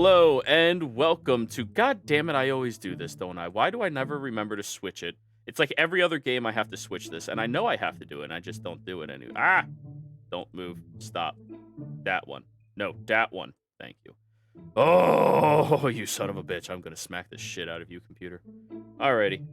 Hello and welcome to. God damn it, I always do this, don't I? Why do I never remember to switch it? It's like every other game I have to switch this, and I know I have to do it, and I just don't do it anyway. Ah! Don't move. Stop. That one. No, that one. Thank you. Oh, you son of a bitch. I'm gonna smack the shit out of you, computer. Alrighty.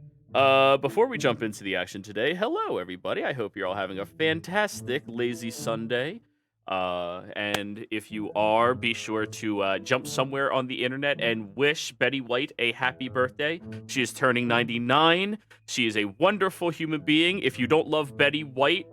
Before we jump into the action today, hello everybody. I hope you're all having a fantastic lazy Sunday. And if you are, be sure to jump somewhere on the internet and wish Betty White a happy birthday. She is turning 99. She is a wonderful human being. If you don't love Betty White,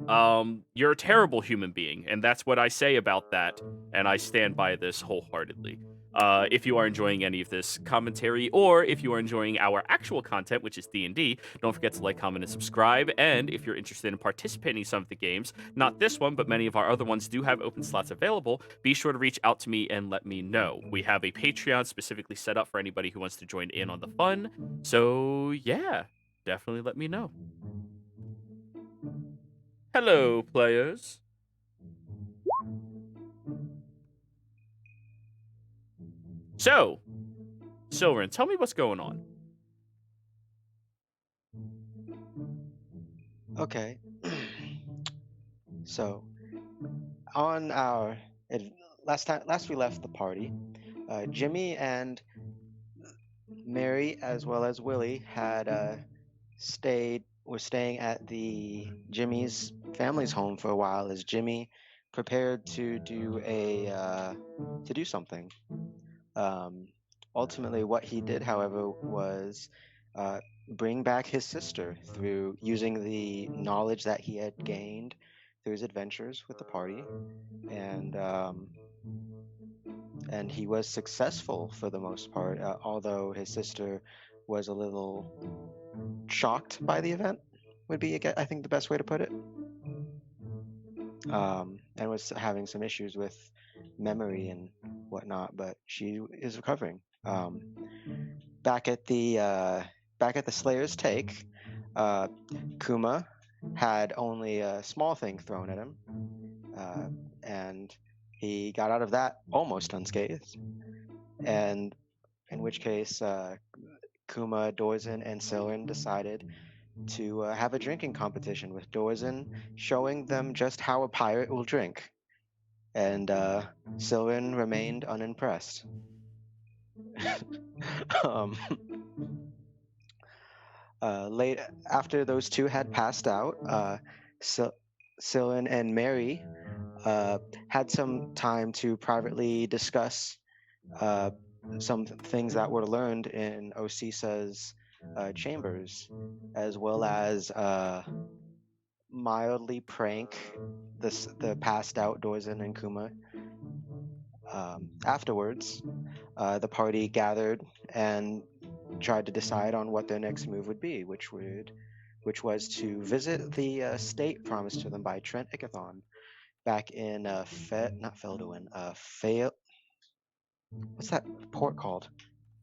you're a terrible human being, and that's what I say about that. And I stand by this wholeheartedly. If you are enjoying any of this commentary, or if you are enjoying our actual content, which is D&D, don't forget to like, comment, and subscribe. And if you're interested in participating in some of the games, not this one, but many of our other ones do have open slots available, be sure to reach out to me and let me know. We have a Patreon specifically set up for anybody who wants to join in on the fun. So, yeah, definitely let me know. Hello, players. So, Silverin, tell me what's going on. Okay. So, on our last we left the party, Jimmy and Mary, as well as Willie, had were staying at the Jimmy's family's home for a while as Jimmy prepared to do something. Um, Ultimately, what he did, however, was bring back his sister through using the knowledge that he had gained through his adventures with the party, and and he was successful for the most part, although his sister was a little shocked by the event, would be, I think, the best way to put it, and was having some issues with memory and whatnot, but she is recovering. Back at the Slayer's take, Kuma had only a small thing thrown at him, and he got out of that almost unscathed. And in which case, Kuma, Dorzan, and Silren decided to have a drinking competition, with Dorzan showing them just how a pirate will drink, and Silren remained unimpressed. um, Late after those two had passed out, Silren and Mary had some time to privately discuss some things that were learned in Osisa's chambers, as well as mildly prank the passed out Dorzan and Kuma. Afterwards, the party gathered and tried to decide on what their next move would be, which was to visit the estate promised to them by Trent Ickathon back in not Felduin, what's that port called?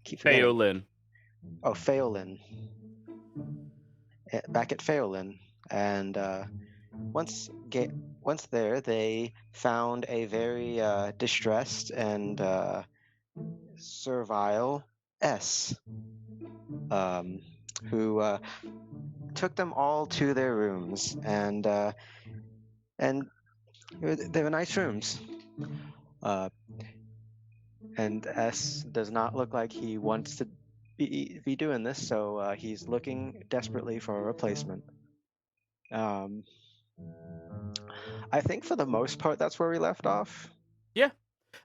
Keep forgetting. Pheolin. Oh, Pheolin. Back at Pheolin, and once there, they found a very distressed and servile S, who took them all to their rooms, and they were nice rooms. And S does not look like he wants to be doing this, so he's looking desperately for a replacement. I think for the most part, that's where we left off. Yeah.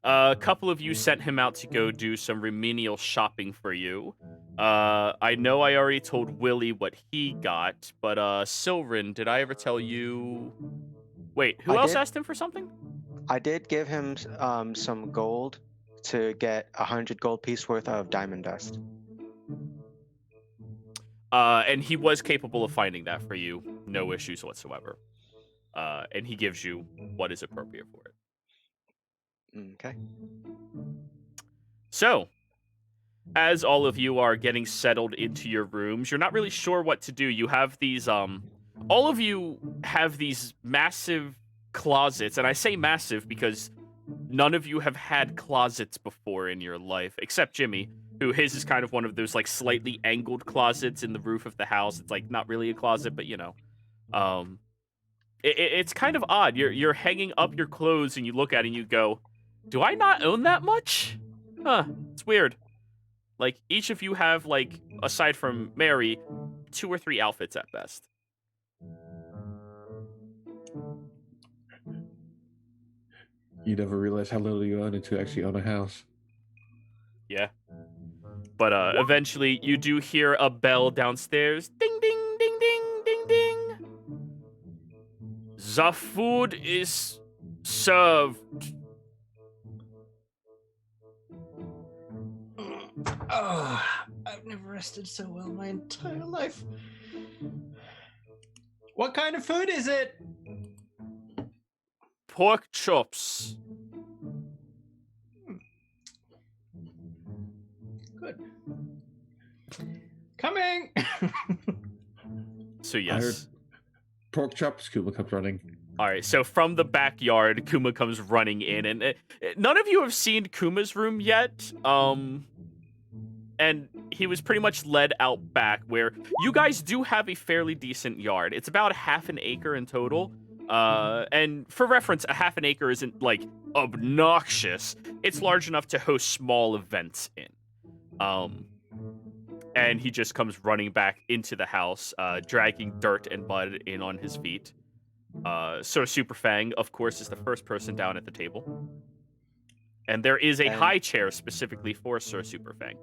A couple of you sent him out to go do some remedial shopping for you. I know I already told Willie what he got, but Silren, did I ever tell you? Wait, who else asked him for something? I did give him some gold to get 100 gold piece worth of diamond dust. And he was capable of finding that for you, no issues whatsoever. And he gives you what is appropriate for it. Okay. So, as all of you are getting settled into your rooms, you're not really sure what to do. You have these, all of you have these massive closets, and I say massive because none of you have had closets before in your life, except Jimmy, who his is kind of one of those like slightly angled closets in the roof of the house. It's like not really a closet, but um, it's kind of odd. You're hanging up your clothes and you look at it and you go, "Do I not own that much? Huh? It's weird." Like each of you have like, aside from Mary, 2 or 3 outfits at best. You never realize how little you own until you actually own a house. Yeah. But eventually you do hear a bell downstairs. Ding ding ding ding ding ding. The food is served. Oh, I've never rested so well my entire life. What kind of food is it? Pork chops. Good. Coming. So I heard yes. pork chops. Kuba comes running. All right, so from the backyard, Kuma comes running in, and none of you have seen Kuma's room yet. And he was pretty much led out back, where you guys do have a fairly decent yard. It's about half an acre in total. And for reference, a half an acre isn't like obnoxious. It's large enough to host small events in. And he just comes running back into the house, dragging dirt and mud in on his feet. So Super Fang, of course, is the first person down at the table. And there is a high chair specifically for Sir Super Fang.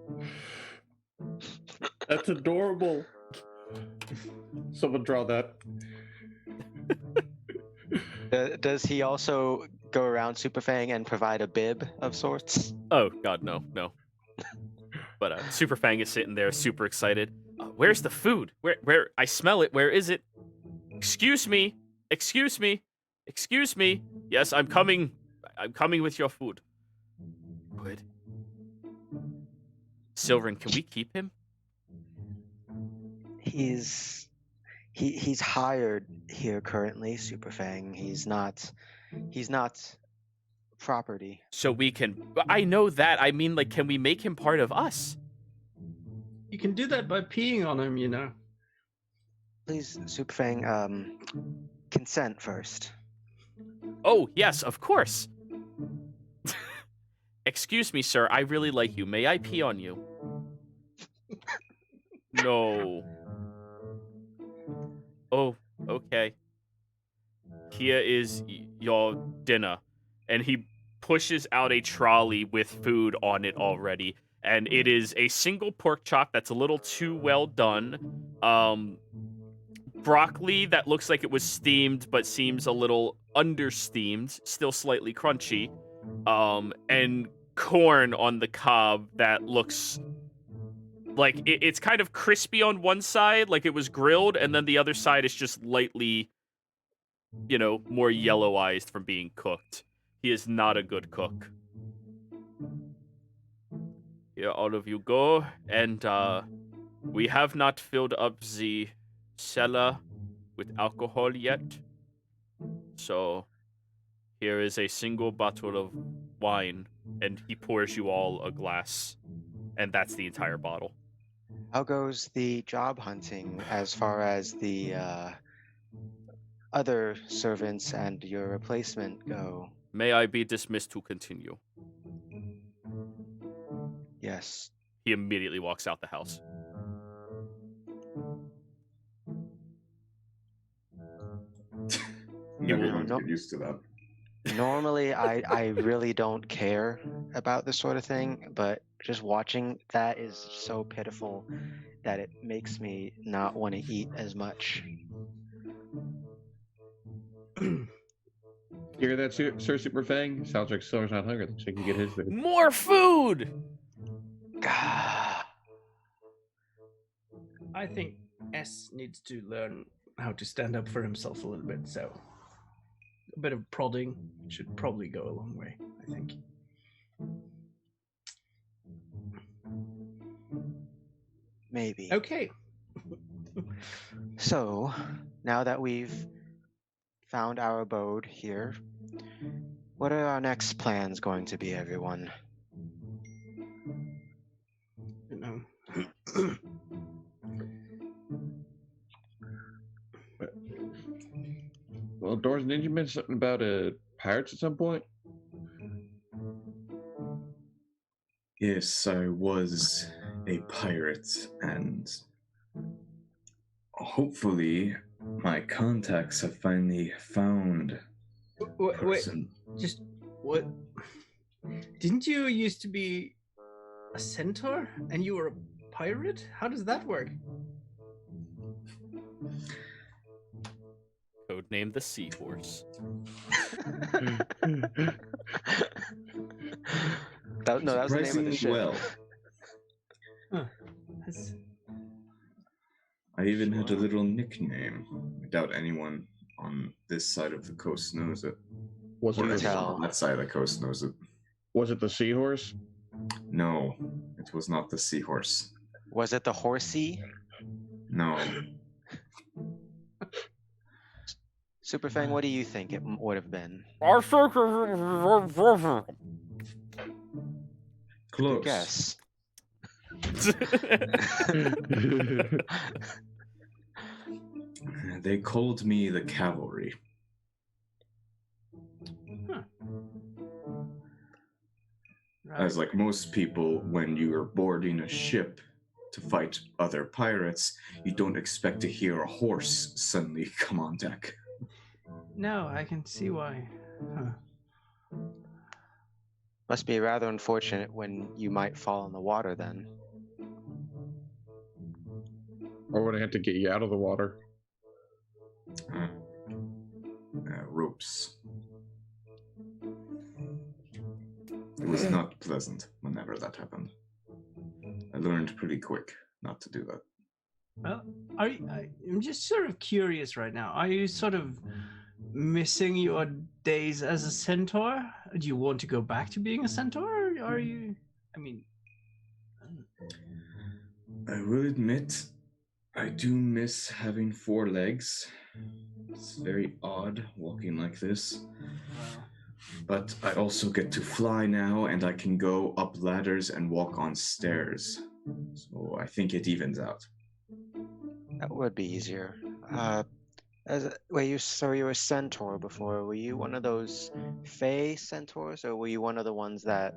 That's adorable. Someone draw that. Does he also go around Super Fang and provide a bib of sorts? Oh, God, no. But Super Fang is sitting there super excited. Where's the food? Where? I smell it. Where is it? Excuse me. Yes, I'm coming. I'm coming with your food. Good. Silverin, can we keep him? He's hired here currently, Super Fang. He's not property. So we can... I know that. I mean, like, can we make him part of us? You can do that by peeing on him, you know. Please, Super Fang, consent first. Oh, yes, of course. Excuse me, sir. I really like you. May I pee on you? No. Oh, okay. Here is your dinner. And he pushes out a trolley with food on it already. And it is a single pork chop that's a little too well done. Broccoli that looks like it was steamed but seems a little understeamed, still slightly crunchy. And corn on the cob that looks like it's kind of crispy on one side, like it was grilled, and then the other side is just lightly, more yellow-eyed from being cooked. He is not a good cook. Here all of you go, and we have not filled up the cellar with alcohol yet. So here is a single bottle of wine, and he pours you all a glass, and that's the entire bottle. How goes the job hunting as far as the other servants and your replacement go? May I be dismissed to continue? Yes. He immediately walks out the house. Everyone's get used to that. Normally, I really don't care about this sort of thing, but just watching that is so pitiful that it makes me not want to eat as much. You hear that, Sir Super Fang? Sounds like Silver's not hungry. So he can get his food. More food! Ah, I think S needs to learn how to stand up for himself a little bit, so a bit of prodding should probably go a long way, I think. maybe. Okay. So, now that we've found our abode here, What are our next plans going to be, everyone? You know. Well, Doris, didn't you mention something about pirates at some point? Yes, I was a pirate, and hopefully my contacts have finally found a Wait, person. just what? Didn't you used to be a centaur and you were a pirate? How does that work? Codename the Seahorse. That was the name of the Surprisingly ship. well. Huh. That's- I even had a Sure. little nickname. I doubt anyone on this side of the coast knows it. Was Or it Do the, tell. on that side of the coast knows it. was it the seahorse? No, it was not the seahorse. Was it the horsey? No. Superfang, what do you think it would have been? Close. Good guess. They called me the cavalry. Right. As like most people, when you are boarding a ship to fight other pirates, you don't expect to hear a horse suddenly come on deck. No, I can see why. Huh. Must be rather unfortunate when you might fall in the water then. Or would I have to get you out of the water? Ropes. It was not pleasant whenever that happened. I learned pretty quick not to do that. Well, I'm just sort of curious right now. Are you sort of missing your days as a centaur? Do you want to go back to being a centaur? Or are you? I mean, I will admit, I do miss having 4 legs. It's very odd walking like this. well, But I also get to fly now, and I can go up ladders and walk on stairs. So I think it evens out. That would be easier. So you were a centaur before. Were you one of those Fey centaurs, or were you one of the ones that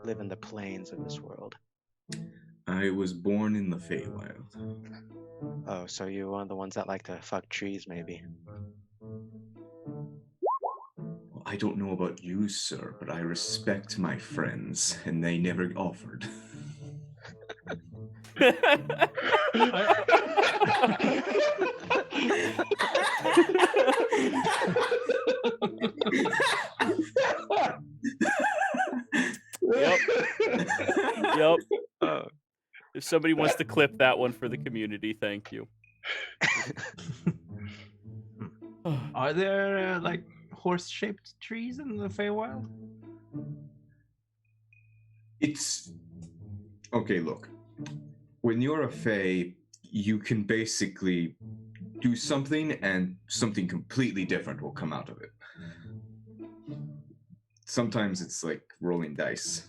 live in the plains of this world? I was born in the Feywild. Oh, so you're one of the ones that like to fuck trees, maybe. Well, I don't know about you, sir, but I respect my friends, and they never offered. Yep. Yep. Oh. If somebody wants to clip that one for the community, thank you. are there like horse-shaped trees in the Feywild? It's... Okay, look. When you're a Fey, you can basically do something and something completely different will come out of it. Sometimes it's like rolling dice.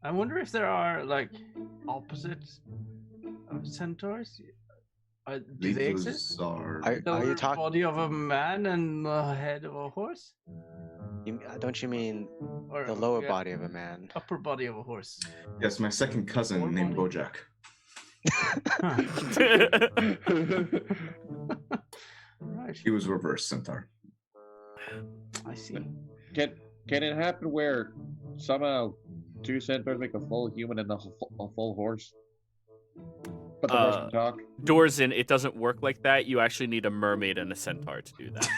I wonder if there are like opposites of centaurs. Do they Those exist? are... Are The you talking? body of a man and the head of a horse, Don't you mean or the lower yeah, body of a man? upper body of a horse? Yes, my second cousin Or named body? Bojack. Right, He was reverse centaur. I see. Can it happen where somehow 2 centaurs make a full human and a full horse? But the horse can talk? Doors in, it doesn't work like that. You actually need a mermaid and a centaur to do that.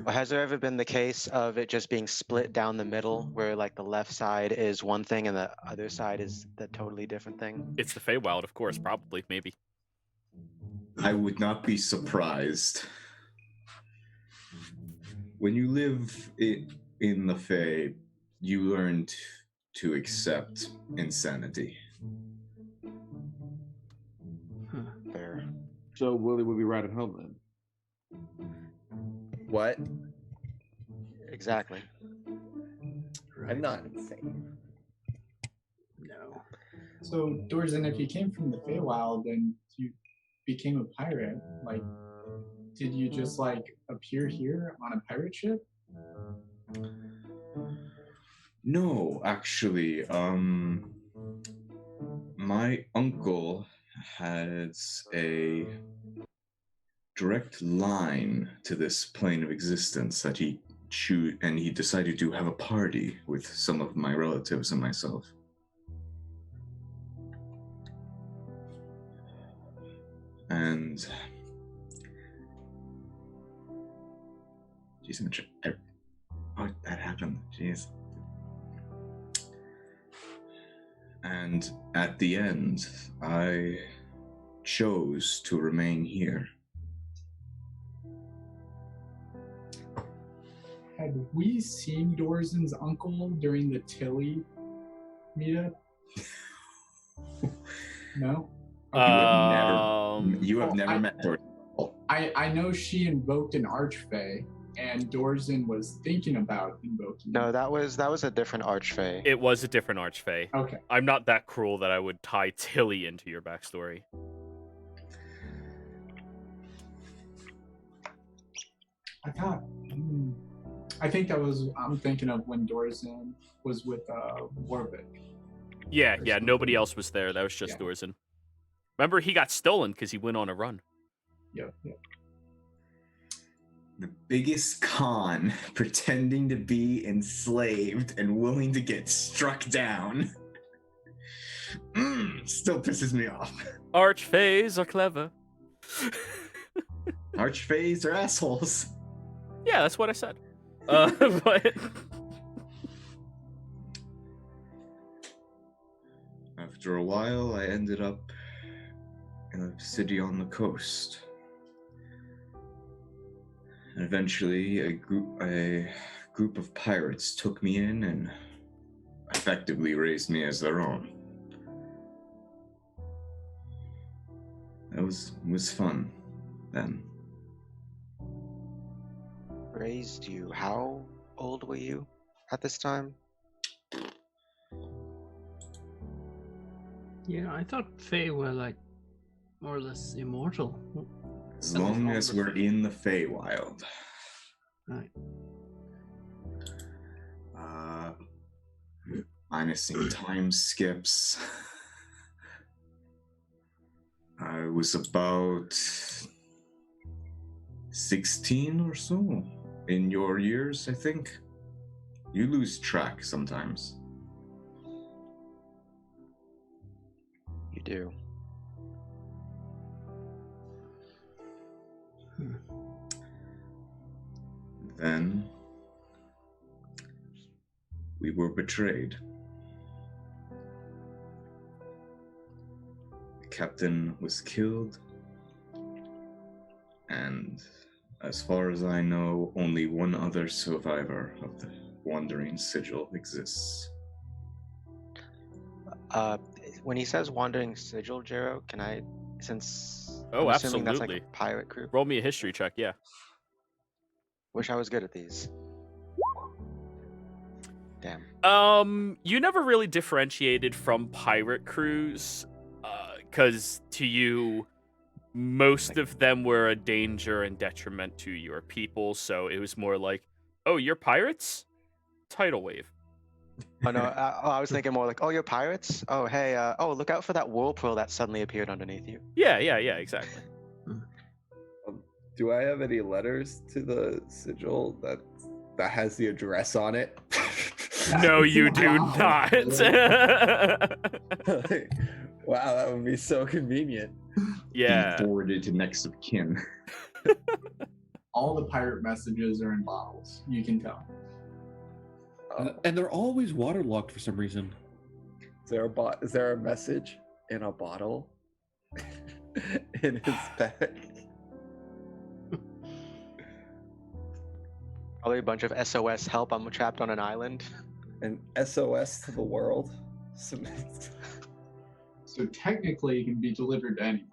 Well, has there ever been the case of it just being split down the middle, where like the left side is one thing and the other side is the totally different thing? It's the Feywild, of course, probably, maybe. I would not be surprised. When you live in the Fae, you learn to accept insanity. Fair. So Willie would be right at home then. What? Exactly. I'm not insane. No. So, Dorzen, if you came from the Feywild and you became a pirate, like, did you just like appear here on a pirate ship? No, actually, my uncle has a direct line to this plane of existence that he and he decided to have a party with some of my relatives and myself. And jeez, oh, that happened. Jeez. And at the end, I chose to remain here. Had we seen Dorzen's uncle during the Tilly meetup? No? You have Oh, never met Dorzen. I know she invoked an archfey, and Dorzen was thinking about invoking. No, that was a different archfey. It was a different archfey. Okay. I'm not that cruel that I would tie Tilly into your backstory. I think that was. I'm thinking of when Dorzen was with Warwick. Yeah, Or yeah. something. Nobody else was there. That was just Yeah. Dorzen. Remember, he got stolen because he went on a run. Yep. The biggest con, pretending to be enslaved and willing to get struck down. Still pisses me off. Archfays are clever. Archfays are assholes. Yeah, that's what I said. But After a while, I ended up in a city on the coast. And eventually, a group of pirates took me in and effectively raised me as their own. It was fun then. Raised you. How old were you at this time? Yeah, I thought Fae were like more or less immortal. As That was long long as before. we're in the Feywild. Right. Minusing time skips. I was about 16 or so in your years, I think. You lose track sometimes. You do. Then we were betrayed. The captain was killed, and as far as I know, only one other survivor of the Wandering Sigil exists. When he says wandering sigil, Jero, can I, since Oh, I'm assuming that's like absolutely. a pirate crew. roll me a history check, yeah. Wish I was good at these. Damn. You never really differentiated from pirate crews, because to you, most of them were a danger and detriment to your people, so it was more like, oh, you're pirates? Tidal wave. Oh no, I was thinking more like, oh, you're pirates? Oh, hey, oh, look out for that whirlpool that suddenly appeared underneath you. Yeah, exactly. Do I have any letters to the sigil that has the address on it? No, you do Wow. not. Wow, that would be so convenient. Yeah. Be forwarded to next of kin. All the pirate messages are in bottles. You can tell. And they're always waterlogged for some reason. Is there a message in a bottle in his bag? Probably a bunch of SOS help. I'm trapped on an island. An SOS to the world? So technically, it can be delivered to anyone.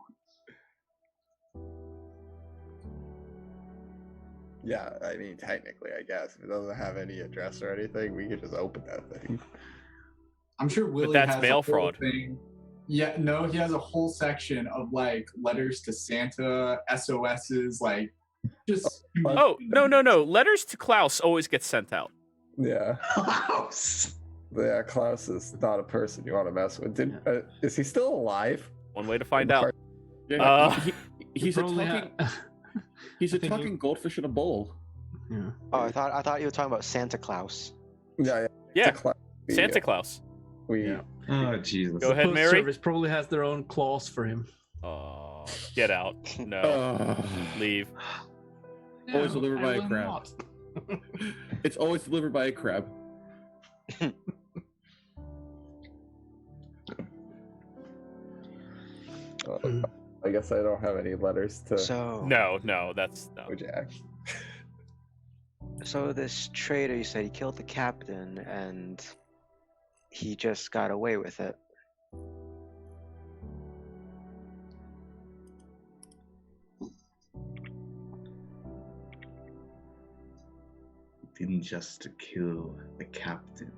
Yeah, I mean, technically, I guess. If it doesn't have any address or anything, we could just open that thing. I'm sure Willie that's has mail a whole fraud. thing. Yeah, no, he has a whole section of like letters to Santa, SOSs, like just. Oh, no. Letters to Klaus always get sent out. Yeah. Klaus. Yeah, Klaus is not a person you want to mess with. Is he still alive? One way to find out. Yeah, You he's a probably talking. He's a talking goldfish in a bowl. Yeah. Oh, I thought you were talking about Santa Claus. Yeah. Yeah, Klaus. Santa Claus. Yeah. Oh, Jesus. Go ahead, Post Mary. service probably has their own clause for him. Oh, get out. No. Leave. Always delivered by a will crab. not. It's always delivered by a crab. I guess I don't have any letters to So No, that's no. Jack. So this traitor, you said he killed the captain and he just got away with it. Didn't just kill the captain.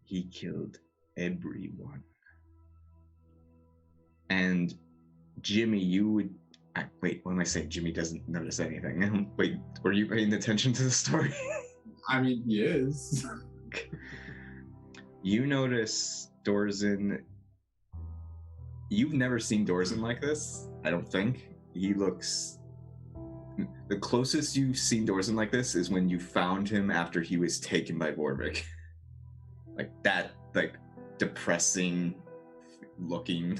He killed everyone. And Jimmy, you would... wait, what am I saying? Jimmy doesn't notice anything. Wait, were you paying attention to the story? I mean, he is. You notice Dorzen... You've never seen Dorzen like this, I don't think. He looks... The closest you've seen Dorzen like this is when you found him after he was taken by Vorvik. Like that, like, depressing looking...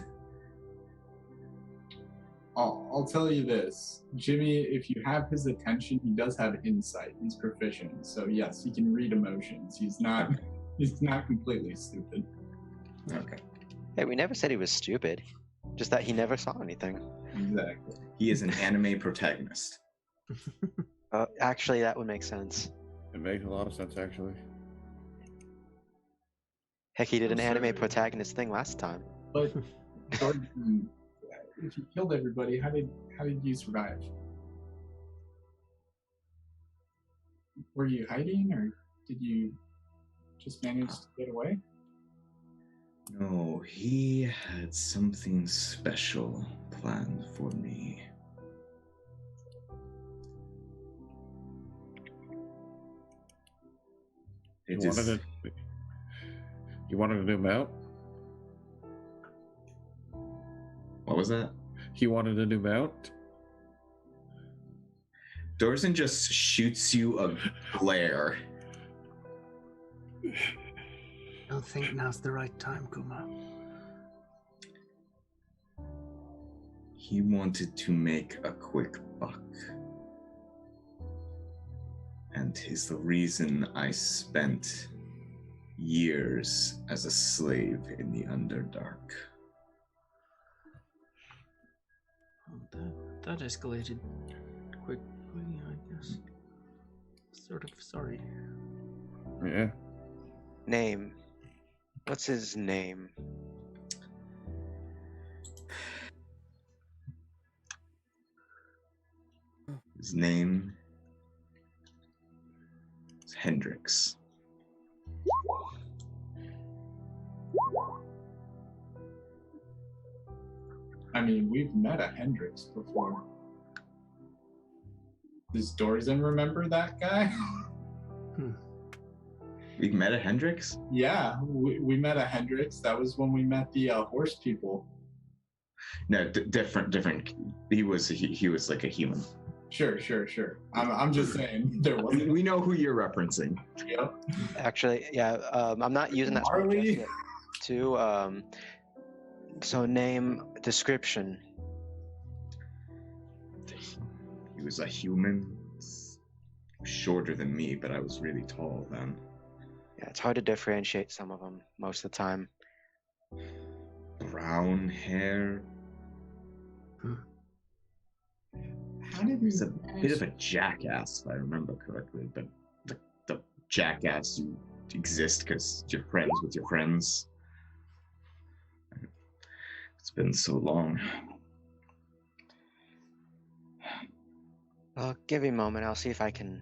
I'll tell you this, Jimmy, if you have his attention, he does have insight. He's proficient. So yes, he can read emotions. He's not completely stupid. Okay. Hey, we never said he was stupid. Just that he never saw anything. Exactly. He is an anime protagonist. Actually, that would make sense. It makes a lot of sense, actually. Heck, he did an I'm anime sorry. protagonist thing last time. But Jordan, if you killed everybody, how did you survive? Were you hiding, or did you just manage to get away? No, he had something special planned for me. You It is- wanted a new mount? What was that? He wanted a new mount? Dorzen just shoots you a glare. I don't think now's the right time, Kuma. He wanted to make a quick buck. And is the reason I spent years as a slave in the Underdark. That escalated quickly, I guess. Sort of sorry. Yeah. Name. What's his name? His name is Hendrix. I mean, we've met a Hendrix before. Does Dorzen remember that guy? We've met a Hendrix? Yeah, we met a Hendrix. That was when we met the horse people. No, different. He was like a human. Sure. I'm just saying there wasn't. We know who you're referencing. Yep. Actually, yeah, I'm not using that spell Marley? just yet. Too, so name, description. He was a human. Shorter than me, but I was really tall then. Yeah, it's hard to differentiate some of them most of the time. Brown hair. How did He's we a bit of a jackass, if I remember correctly, but the jackass you exist because you're friends with your friends. It's been so long. Give me a moment. I'll see if I can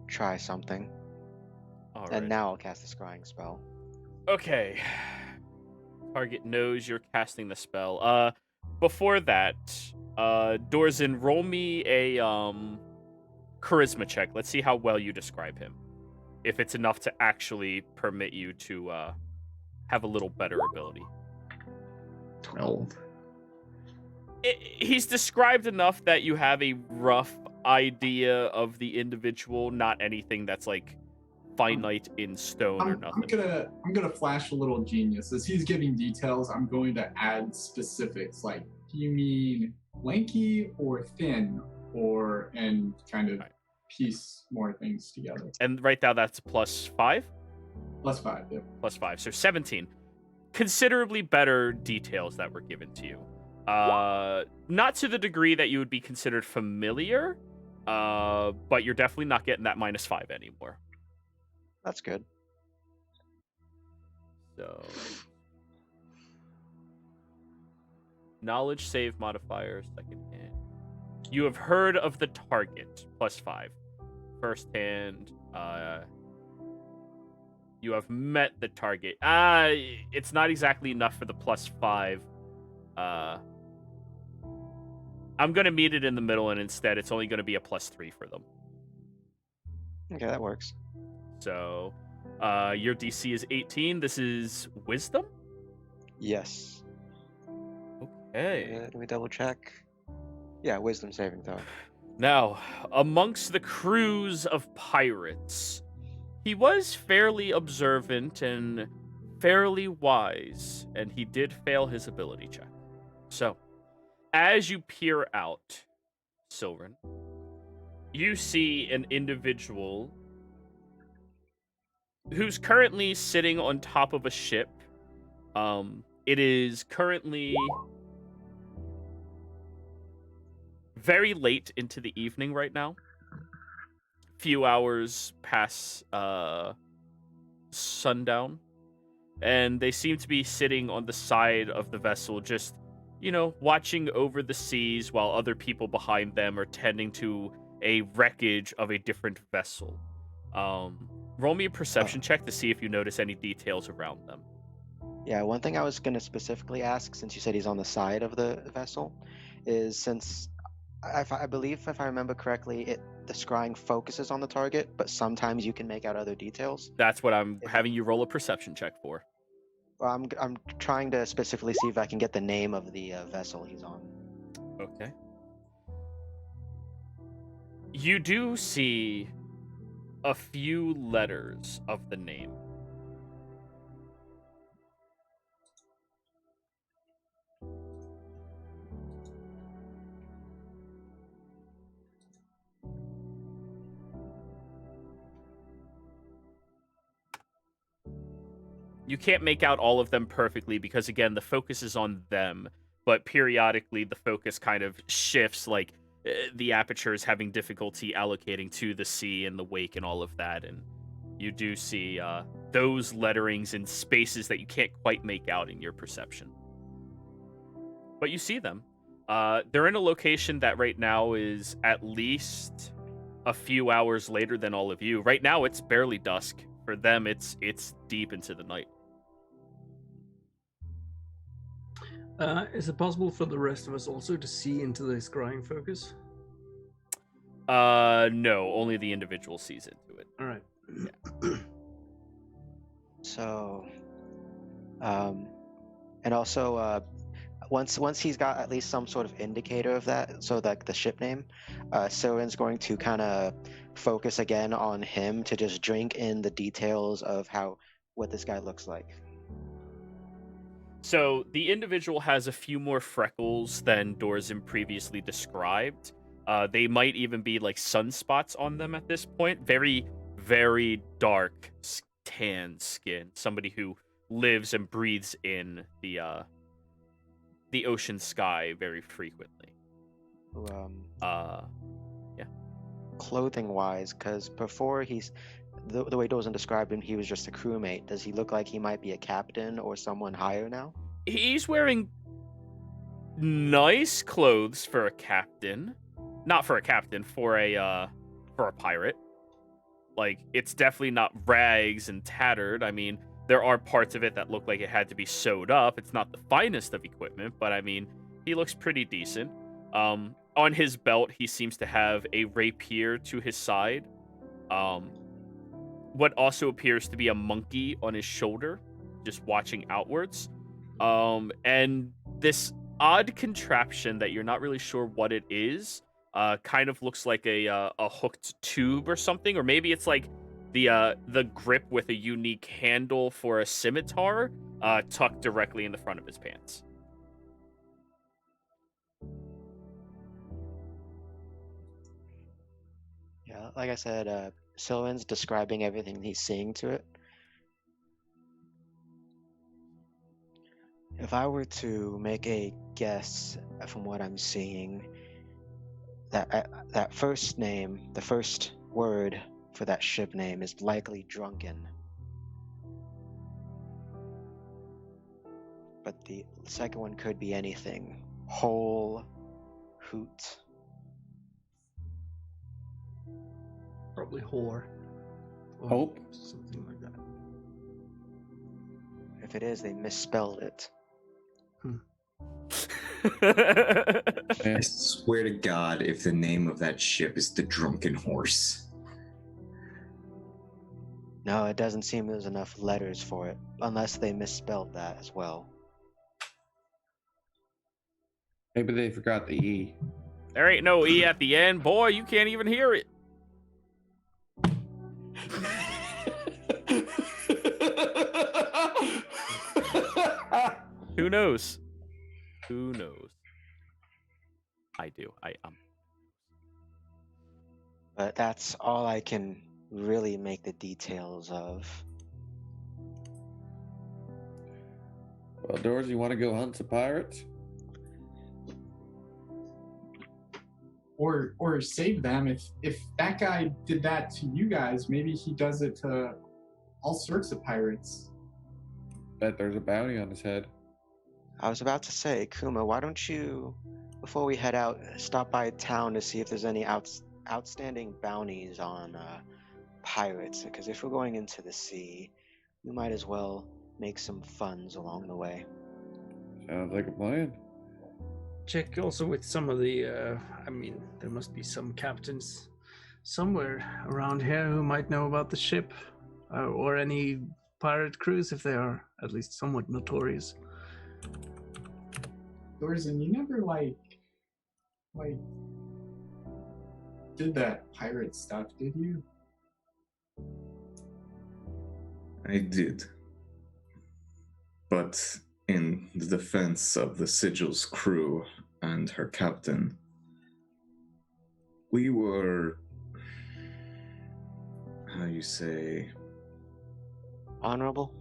try something. All And right. now I'll cast the scrying spell. Okay. Target knows you're casting the spell. Before that, Dorzin, roll me a charisma check. Let's see how well you describe him. If it's enough to actually permit you to have a little better ability. 12. He's described enough that you have a rough idea of the individual, not anything that's like finite in stone or nothing. I'm gonna flash a little genius as he's giving details. I'm going to add specifics like, do you mean lanky or thin, and kind of piece more things together. And right now that's +5? +5, yep. +5, so 17. Considerably better details that were given to you. Not to the degree that you would be considered familiar, but you're definitely not getting that -5 anymore. That's good. So, knowledge save modifier, second hand. You have heard of the target, +5. First hand, you have met the target. It's not exactly enough for the +5. I'm going to meet it in the middle, and instead it's only going to be a +3 for them. Okay, that works. So, your DC is 18. This is Wisdom? Yes. Okay. Let me double check. Yeah, Wisdom saving throw. Now, amongst the crews of pirates, he was fairly observant and fairly wise, and he did fail his ability check. So, as you peer out, Silren, you see an individual who's currently sitting on top of a ship. It is currently very late into the evening right now. Few hours past sundown. And they seem to be sitting on the side of the vessel, just, watching over the seas while other people behind them are tending to a wreckage of a different vessel. Roll me a perception check to see if you notice any details around them. Yeah, one thing I was going to specifically ask, since you said he's on the side of the vessel, is since I believe, if I remember correctly, the scrying focuses on the target, but sometimes you can make out other details. That's what I'm having you roll a perception check for. Well, I'm trying to specifically see if I can get the name of the vessel he's on. Okay. You do see a few letters of the name. You can't make out all of them perfectly because, again, the focus is on them, but periodically the focus kind of shifts, like the aperture is having difficulty allocating to the sea and the wake and all of that, and you do see those letterings in spaces that you can't quite make out in your perception. But you see them. They're in a location that right now is at least a few hours later than all of you. Right now, it's barely dusk. For them, it's deep into the night. Is it possible for the rest of us also to see into the scrying focus? No, only the individual sees into it. All right. Yeah. So, and also, once he's got at least some sort of indicator of that, so like the ship name, Silren's going to kind of focus again on him to just drink in the details of what this guy looks like. So the individual has a few more freckles than Dorzin previously described. They might even be like sunspots on them at this point. Very, very dark tan skin. Somebody who lives and breathes in the ocean sky very frequently. Yeah. Clothing wise, because before the way Dorzin described him, he was just a crewmate. Does he look like he might be a captain or someone higher now? He's wearing nice clothes for a captain. not for a captain, for a pirate. Like, it's definitely not rags and tattered. I mean, there are parts of it that look like it had to be sewed up. It's not the finest of equipment, but I mean, he looks pretty decent. On his belt, he seems to have a rapier to his side. What also appears to be a monkey on his shoulder, just watching outwards. And this odd contraption that you're not really sure what it is, kind of looks like a hooked tube or something, or maybe it's like the grip with a unique handle for a scimitar, tucked directly in the front of his pants. Yeah, like I said, Sylvan's describing everything he's seeing to it. If I were to make a guess from what I'm seeing, that first name, the first word for that ship name is likely drunken. But the second one could be anything. Hole, hoot. Probably whore. Or Hope. something like that. If it is, they misspelled it. I swear to God, if the name of that ship is the Drunken Horse. No, it doesn't seem there's enough letters for it, unless they misspelled that as well. Maybe they forgot the E. There ain't no E at the end, boy. You can't even hear it. Who knows? Who knows? I do. But that's all I can really make the details of. Well, Doors, you want to go hunt some pirates? Or save them. If that guy did that to you guys, maybe he does it to all sorts of pirates. Bet there's a bounty on his head. I was about to say, Kuma, why don't you, before we head out, stop by town to see if there's any outstanding bounties on pirates? Because if we're going into the sea, we might as well make some funds along the way. Sounds like a plan. Check also with some of the, I mean, there must be some captains somewhere around here who might know about the ship, or any pirate crews if they are at least somewhat notorious. Dorzan, you never like did that pirate stuff, did you? I did. But in the defense of the Sigil's crew and her captain, we were, how you say, Honorable?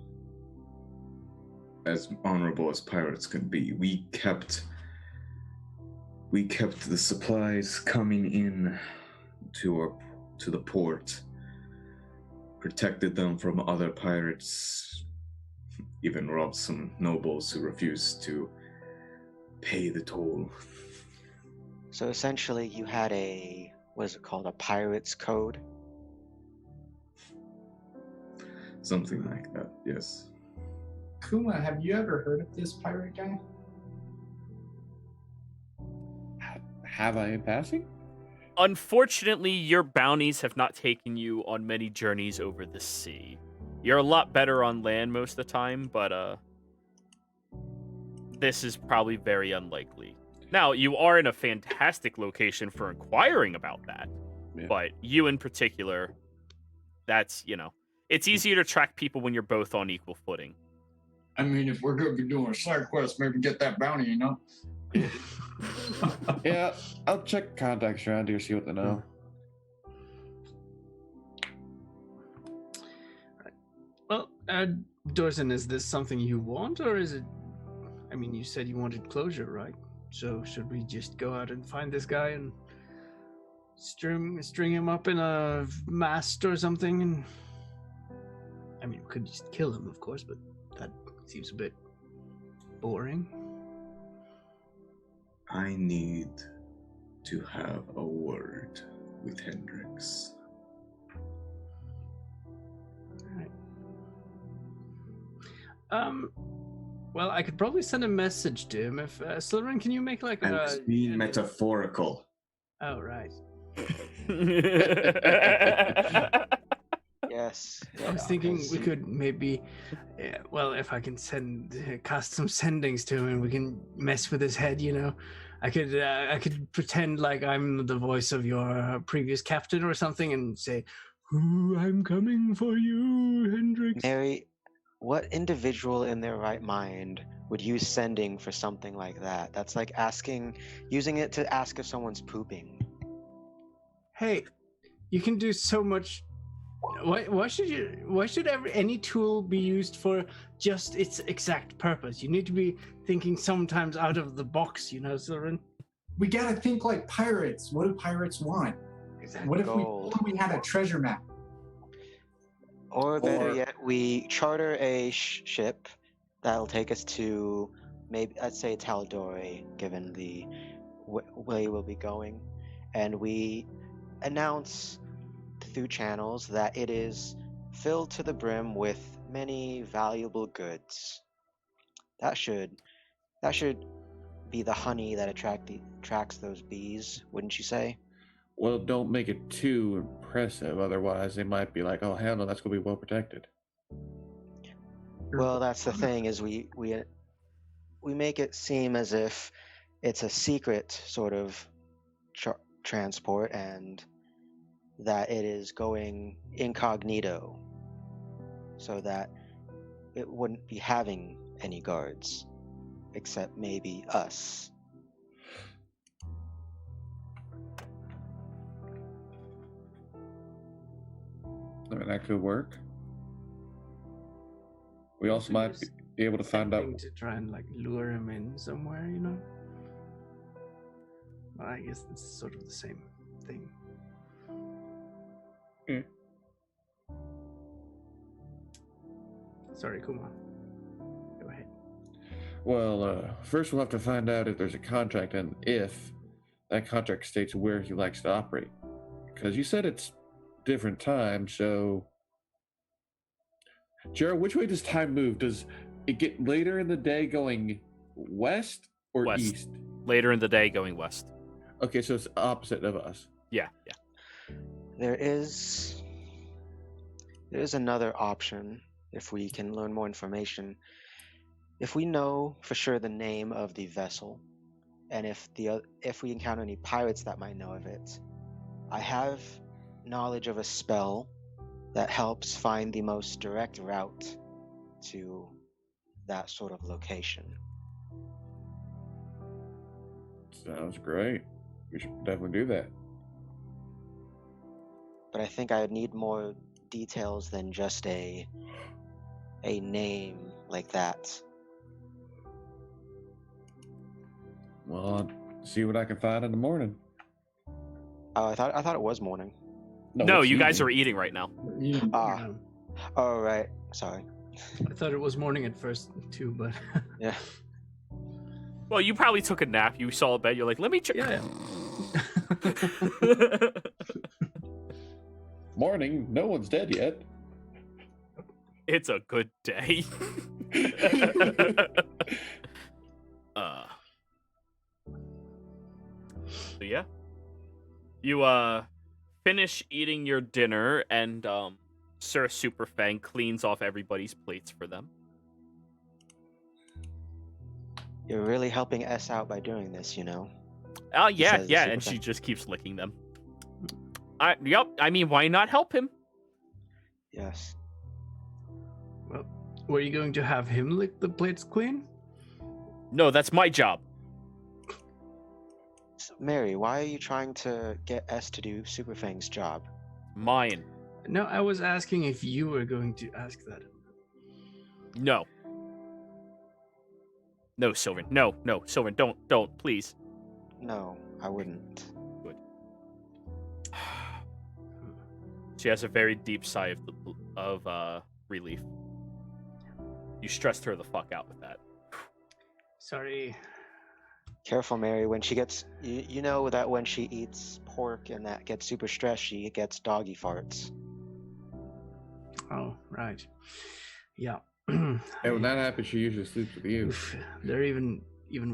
as honorable as pirates could be. We kept the supplies coming in to the port, protected them from other pirates, even robbed some nobles who refused to pay the toll. So essentially you had a, what is it called, a pirate's code? Something like that, yes. Kuma, have you ever heard of this pirate guy? Have I in passing? Unfortunately, your bounties have not taken you on many journeys over the sea. You're a lot better on land most of the time, but this is probably very unlikely. Now, you are in a fantastic location for inquiring about that, Yeah. but you in particular, that's, it's easier to track people when you're both on equal footing. I mean, if we're going to be doing a side quest, maybe get that bounty, you know? Yeah, I'll check contacts around here, see what they know. Well, Dorzan, is this something you want, or is it... I mean, you said you wanted closure, right? So should we just go out and find this guy and string him up in a mast or something? And I mean, we could just kill him, of course, but that seems a bit boring. I need to have a word with Hendrix. Well, I could probably send a message to him. If Slytherin, can you make like I a? was being metaphorical. Oh right. Yes. I was thinking we could maybe, well, if I can cast some sendings to him, and we can mess with his head. I could pretend like I'm the voice of your previous captain or something, and say, "Ooh, I'm coming for you, Hendrix." Mary, what individual in their right mind would use sending for something like that? That's like using it to ask if someone's pooping. Hey, you can do so much. Why should any tool be used for just its exact purpose? You need to be thinking sometimes out of the box, Slytherin. We gotta think like pirates. What do pirates want? What if we had a treasure map? Or better yet, we charter a ship that'll take us to maybe, let's say, Tal'Dorei, given the way we'll be going, and we announce through channels that it is filled to the brim with many valuable goods. That should be the honey that attracts those bees, wouldn't you say? Well, don't make it too impressive, otherwise they might be like, "Oh hell no, that's gonna be well protected." Well, that's the thing, is we make it seem as if it's a secret sort of transport, and that it is going incognito, so that it wouldn't be having any guards, except maybe us. I mean, that could work. We also might be able to find out. To try and like lure him in somewhere, Well, I guess it's sort of the same thing. Sorry, Kuma. Go ahead. Well, first we'll have to find out if there's a contract and if that contract states where he likes to operate. Because you said it's different times, so... Jared, which way does time move? Does it get later in the day going west or West. east? Later in the day going west. Okay, so it's opposite of us. Yeah. There is another option if we can learn more information. If we know for sure the name of the vessel, and if we encounter any pirates that might know of it, I have knowledge of a spell that helps find the most direct route to that sort of location. Sounds great. We should definitely do that. But I think I would need more details than just a name like that. Well, I'll see what I can find in the morning. Oh, I thought it was morning. No, it's you guys evening. are eating right now. Ah. Oh, right. Sorry. I thought it was morning at first too, but Yeah. Well, you probably took a nap. You saw a bed. You're like, let me check. yeah. Morning. No one's dead yet. It's a good day. So yeah, you finish eating your dinner, and Sir Superfang cleans off everybody's plates for them. You're really helping S out by doing this, Oh yeah, says yeah, the and Superfang. she just keeps licking them. Yep. I mean, why not help him? Yes. Well, were you going to have him lick the plates clean? No, that's my job. So, Mary, why are you trying to get S to do Superfang's job? Mine. No, I was asking if you were going to ask that. No. No, Sylvan. No, Sylvan. Don't, please. No, I wouldn't. She has a very deep sigh of relief. You stressed her the fuck out with that. Sorry. Careful, Mary. When she gets, you know that when she eats pork and that gets super stressed, she gets doggy farts. Oh, right. Yeah. And when that happens, she usually sleeps with you. Oof, they're even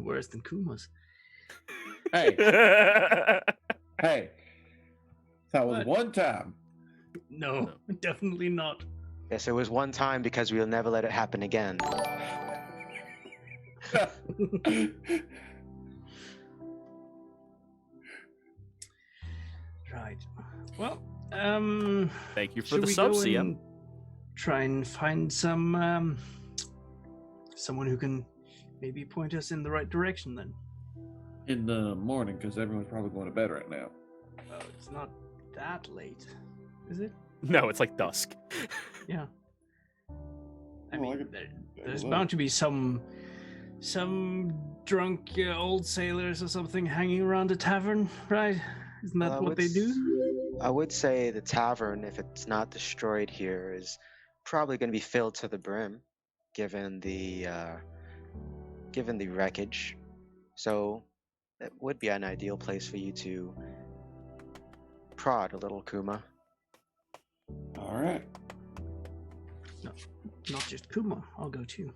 worse than Kuma's. Hey, hey. That was What? one time. No, definitely not. Yes, it was one time because we'll never let it happen again. Right. Well, Thank you for should the we sub, go CM. and try and find some someone who can maybe point us in the right direction then? In the morning, because everyone's probably going to bed right now. Well, it's not that late, is it? No, it's like dusk. Yeah. I Well, mean, I could- there's well, bound to be some drunk old sailors or something hanging around a tavern, right? Isn't that Well, I what would they do? I would say the tavern, if it's not destroyed here, is probably going to be filled to the brim, given the wreckage. So it would be an ideal place for you to prod a little, Kuma. All right. Not just Kuma. I'll go too.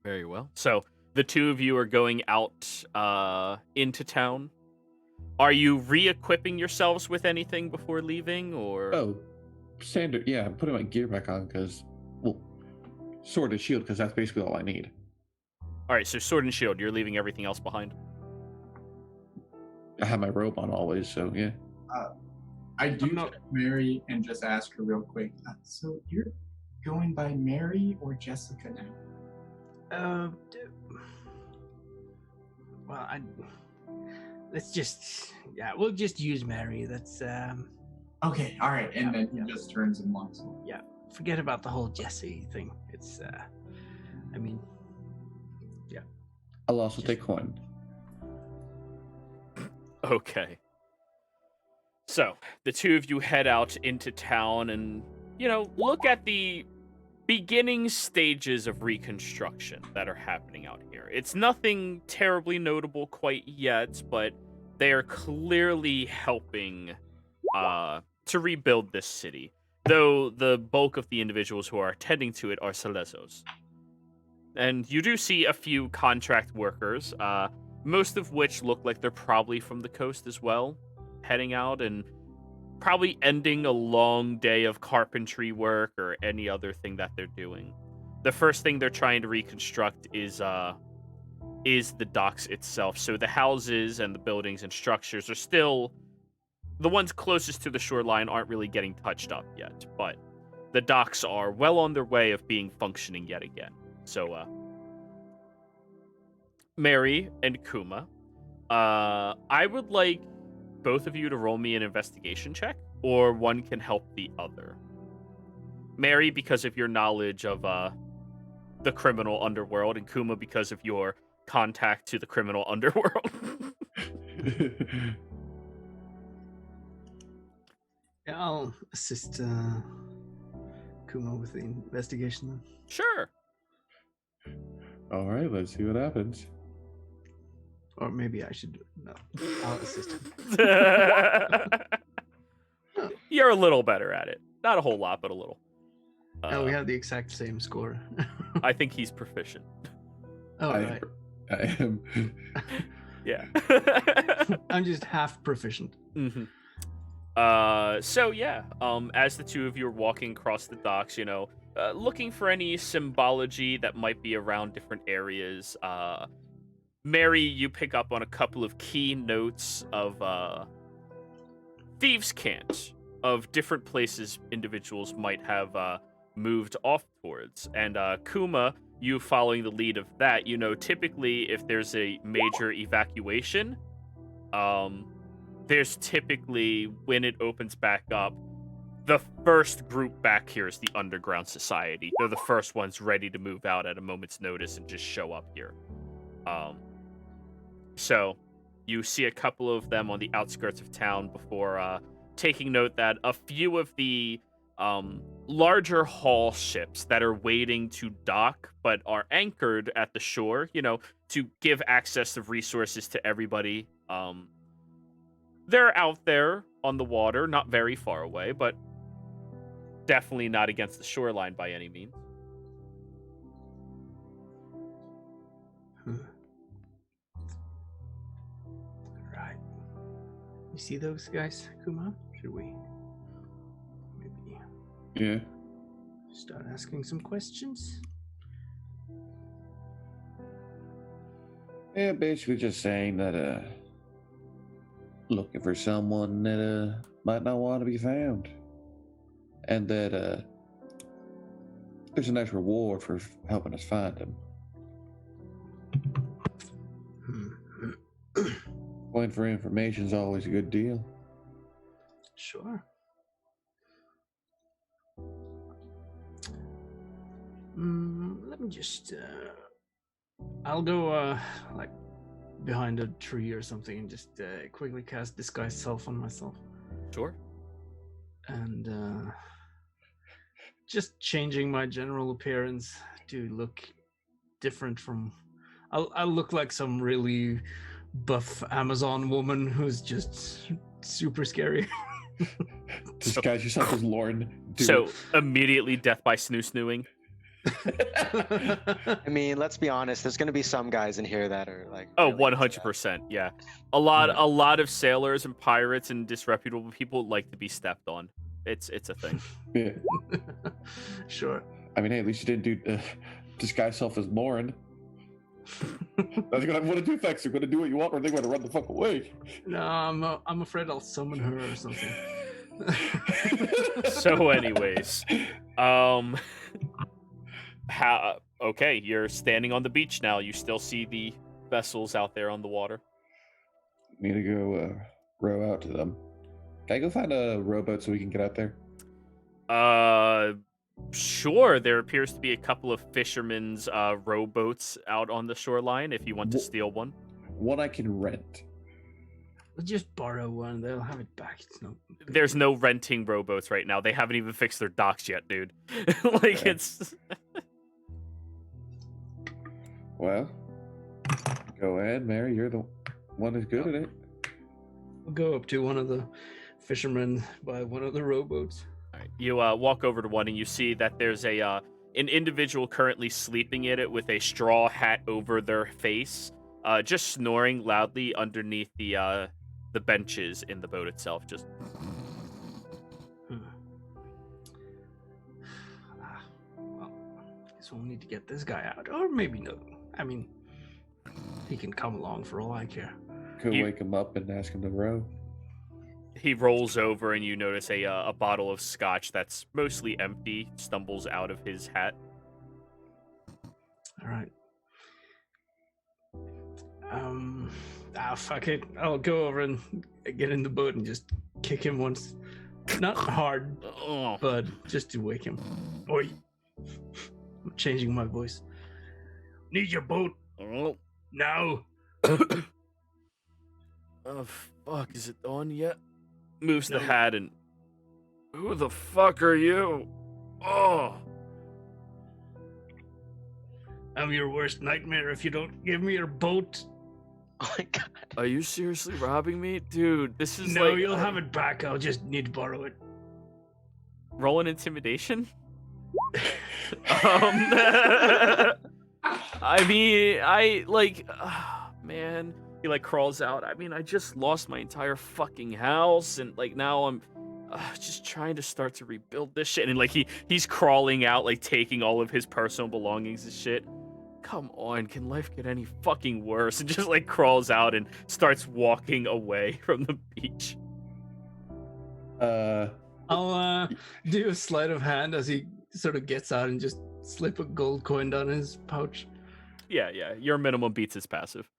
Very well. So the two of you are going out into town. Are you re-equipping yourselves with anything before leaving, or? Oh, standard. Yeah, I'm putting my gear back on because, well, sword and shield, because that's basically all I need. All right, so sword and shield. You're leaving everything else behind. I have my robe on always, so yeah. I do I'm not- check Mary and just ask her real quick. So you're going by Mary or Jessica now? Well, let's just, we'll just use Mary. That's, Okay, all right. And then he Yeah. just turns and walks away. forget about the whole Jesse thing. It's, I mean, I'll also take coin. Okay. So the two of you head out into town and, look at the beginning stages of reconstruction that are happening out here. It's nothing terribly notable quite yet, but they are clearly helping to rebuild this city, though the bulk of the individuals who are attending to it are Salezos. And you do see a few contract workers, most of which look like they're probably from the coast as well, heading out and probably ending a long day of carpentry work or any other thing that they're doing. The first thing they're trying to reconstruct is the docks itself. So the houses and the buildings and structures are still, the ones closest to the shoreline aren't really getting touched up yet, but the docks are well on their way of being functioning yet again. So, Mary and Kuma, I would like both of you to roll me an investigation check, or one can help the other. Mary, because of your knowledge of the criminal underworld, and Kuma, because of your contact to the criminal underworld. yeah, I'll assist Kuma with the investigation then. Sure. All right, let's see what happens. Or maybe I should do it. No, I'll assist him. You're a little better at it. Not a whole lot, but a little. Oh, we have the exact same score. I think he's proficient. Oh, I right. I am. Yeah. I'm just half proficient. Mm-hmm. So yeah, as the two of you are walking across the docks, looking for any symbology that might be around different areas, Mary, you pick up on a couple of key notes of thieves' cant of different places individuals might have moved off towards. And Kuma, you following the lead of that, typically if there's a major evacuation, there's typically, when it opens back up, the first group back here is the Underground Society. They're the first ones ready to move out at a moment's notice and just show up here. So you see a couple of them on the outskirts of town before taking note that a few of the larger haul ships that are waiting to dock but are anchored at the shore, to give access of resources to everybody. They're out there on the water, not very far away, but definitely not against the shoreline by any means. Right. You see those guys, Kuma? Should we maybe Yeah. start asking some questions? Yeah, basically just saying that looking for someone that might not want to be found. And that there's a nice reward for helping us find him. Going for information is always a good deal. Sure. Let me just I'll go like behind a tree or something and just quickly cast disguise self on myself. Sure. And just changing my general appearance to look different from I'll look like some really buff Amazon woman who's just super scary. Disguise yourself as Lauren. So immediately death by snoo-snooing. I mean, let's be honest. There's going to be some guys in here that are like. Oh, really into that. 100%. Yeah. A lot of sailors and pirates and disreputable people like to be stepped on. It's a thing. Yeah. Sure. I mean, hey, at least you didn't do disguise self as Lauren. That's gonna have one of two effects. They're gonna do what you want, or they're gonna run the fuck away. No, I'm afraid I'll summon her or something. So, anyways, okay, you're standing on the beach now. You still see the vessels out there on the water. Need to go row out to them. Can I go find a rowboat so we can get out there? Sure. There appears to be a couple of fishermen's rowboats out on the shoreline if you want to steal one. One I can rent. We'll just borrow one. They'll have it back. It's no. There's no renting rowboats right now. They haven't even fixed their docks yet, dude. Like, Okay. it's... Well, go ahead, Mary. You're the one who's good at it. We'll go up to one of the fishermen by one of the rowboats. All right. You walk over to one and you see that there's an individual currently sleeping in it with a straw hat over their face, just snoring loudly underneath the benches in the boat itself. Just Well, guess we'll need to get this guy out, or maybe no. I mean, he can come along for all I care. Could wake him up and ask him to row. he rolls over and you notice a bottle of scotch that's mostly empty stumbles out of his hat. All right. Fuck it. I'll go over and get in the boat and just kick him once. Not hard, Oh. but just to wake him. Oi. I'm changing my voice. Need your boat Oh. now. Oh, fuck, is it on yet? Moves the No. hat and... Who the fuck are you? Oh. I'm your worst nightmare if you don't give me your boat. Oh my god. Are you seriously robbing me? Dude, this is No, like... you'll have it back. I'll just need to borrow it. Roll an intimidation? I mean, man, he like crawls out. I mean, I just lost my entire fucking house, and like now I'm just trying to start to rebuild this shit. And like he's crawling out, like taking all of his personal belongings and shit. Come on, can life get any fucking worse? And just like crawls out and starts walking away from the beach. I'll do a sleight of hand as he sort of gets out and just slip a gold coin down his pouch. Yeah, your minimum beats his passive.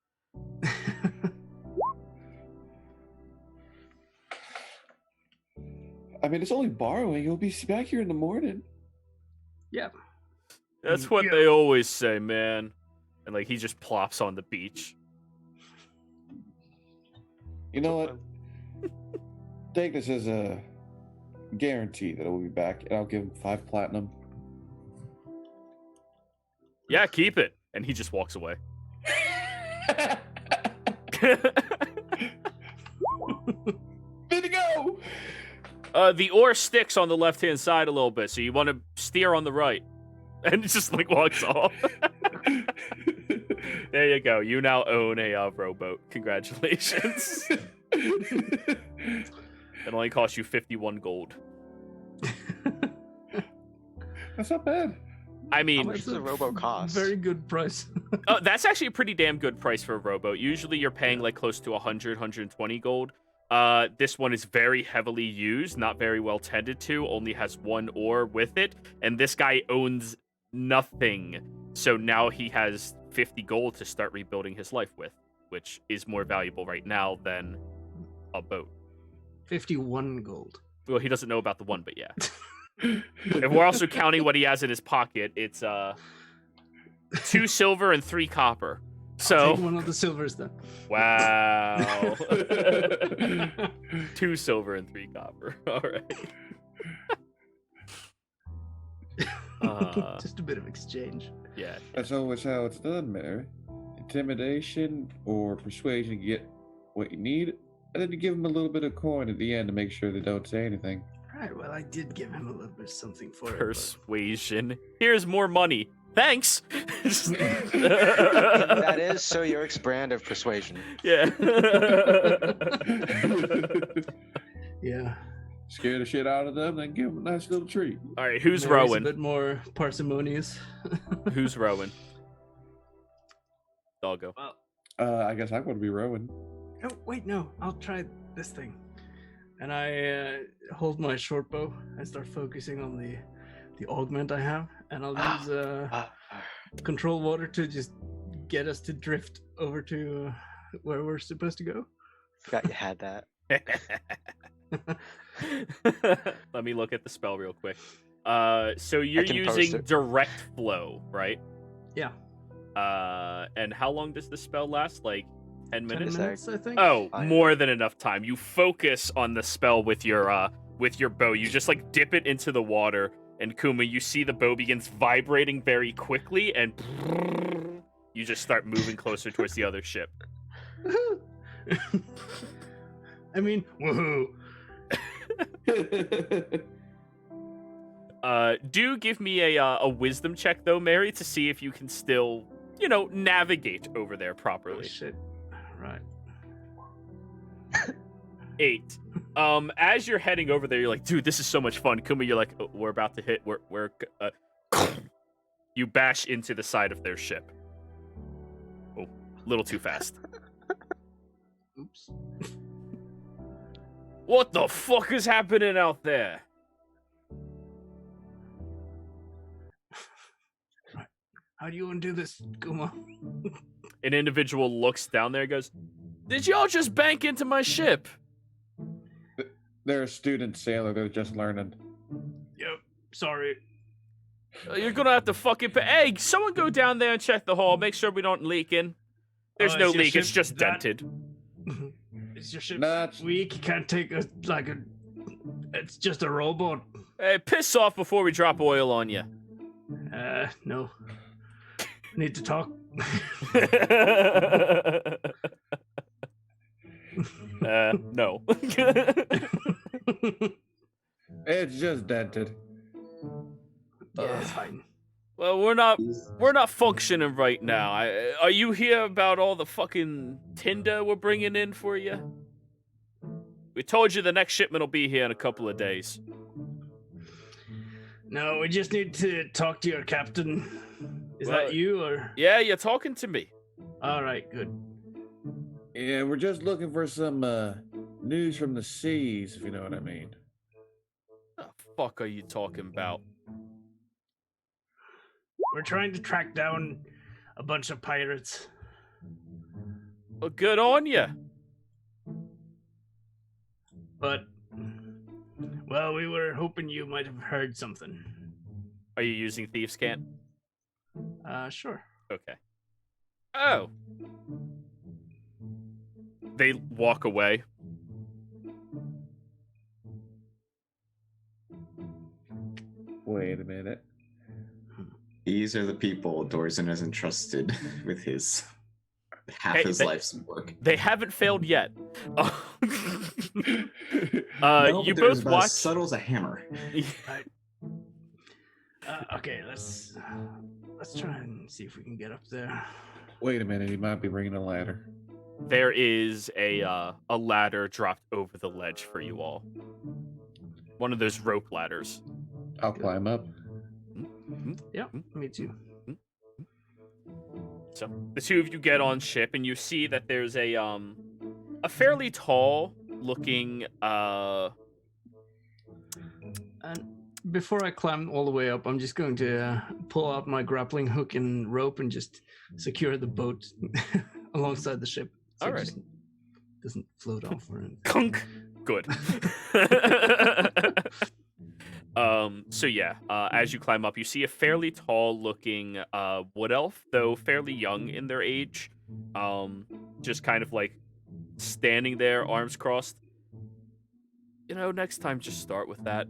I mean, it's only borrowing. He'll be back here in the morning. Yeah. That's what they always say, man. And like he just plops on the beach. You know what? Take this as a guarantee that I will be back, and I'll give him 5 platinum. Yeah, keep it. And he just walks away. Way to go! The oar sticks on the left-hand side a little bit, so you want to steer on the right. And it just, like, walks off. There you go. You now own a rowboat. Congratulations. It only cost you 51 gold. That's not bad. I How mean, much does a rowboat cost? Very good price. that's actually a pretty damn good price for a rowboat. Usually you're paying like close to 100, 120 gold. This one is very heavily used, not very well tended to, only has 1 oar with it, and this guy owns nothing. So now he has 50 gold to start rebuilding his life with, which is more valuable right now than a boat. 51 gold. Well, he doesn't know about the one, but yeah. If we're also counting what he has in his pocket, it's 2 silver and 3 copper. So Take one of the silvers then. wow. 2 silver and 3 copper. All right. Just a bit of exchange. Yeah. That's always how it's done, Mary. Intimidation or persuasion, you get what you need, and then you give them a little bit of coin at the end to make sure they don't say anything. Right, well, I did give him a little bit of something for it. Persuasion. Here's more money. Thanks. That is Sir Yurik's brand of persuasion. Yeah. Yeah. Scare the shit out of them, then give them a nice little treat. All right, who's Mary's rowing? A bit more parsimonious. Who's rowing? Doggo. Well, I guess I'm going to be rowing. oh, wait, no. I'll try this thing. And I hold my short bow and start focusing on the augment I have. And I'll use control water to just get us to drift over to where we're supposed to go. Forgot you had that. Let me look at the spell real quick. So you're can post using it. direct flow, right? Yeah. And how long does the spell last? Like 10 10 minutes? minutes, I think. Oh, Fine. more than enough time. You focus on the spell with your bow. You just like dip it into the water, and Kuma, you see the bow begins vibrating very quickly, and you just start moving closer towards the other ship. I mean, woohoo. Do give me a wisdom check though, Mary, to see if you can still, navigate over there Oh, properly. shit. Right. 8. As you're heading over there, you're like, dude, this is so much fun. Kuma, you're like, oh, we're about to hit. You bash into the side of their ship. Oh, a little too fast. Oops. What the fuck is happening out there? How do you undo this, Kuma? An individual looks down there and goes, did y'all just bank into my ship? They're a student sailor, they're just learning. Yep. Sorry. You're gonna have to fucking pay. Hey, someone go down there and check the hull. Make sure we don't leak in. There's Oh, no is your leak. It's ship just that- dented. Is your ship Not- weak? You can't take a. It's just a rowboat. Hey, piss off before we drop oil on you. No. Need to talk. No. It's just dented. Yeah, it's fine. Well, we're not functioning right now. Are you here about all the fucking tinder we're bringing in for you? We told you the next shipment will be here in a couple of days. No, we just need to talk to your captain. Is Well, that you or? Yeah, you're talking to me. All right, good. Yeah, we're just looking for some news from the seas, if you know what I mean. What the fuck are you talking about? We're trying to track down a bunch of pirates. Well, good on you. But, well, we were hoping you might have heard something. Are you using Thieves' Cant? Sure. Okay. Oh. They walk away. Wait a minute. These are the people Dorzen has entrusted with his half his life's work. They haven't failed yet. No, You but they're both about watch. as subtle as a hammer. Okay, let's try and see if we can get up there. Wait a minute, he might be bringing a ladder. There is a ladder dropped over the ledge for you all. One of those rope ladders. I'll climb up. Yeah, me too. So the two of you get on ship, and you see that there's a fairly tall looking And before I climb all the way up, I'm just going to pull out my grappling hook and rope and just secure the boat alongside the ship. So it Alright. just doesn't float off or anything. Kunk. Good. So yeah, as you climb up, you see a fairly tall looking wood elf, though fairly young in their age. Just kind of like standing there, arms crossed. You know, next time just start with that.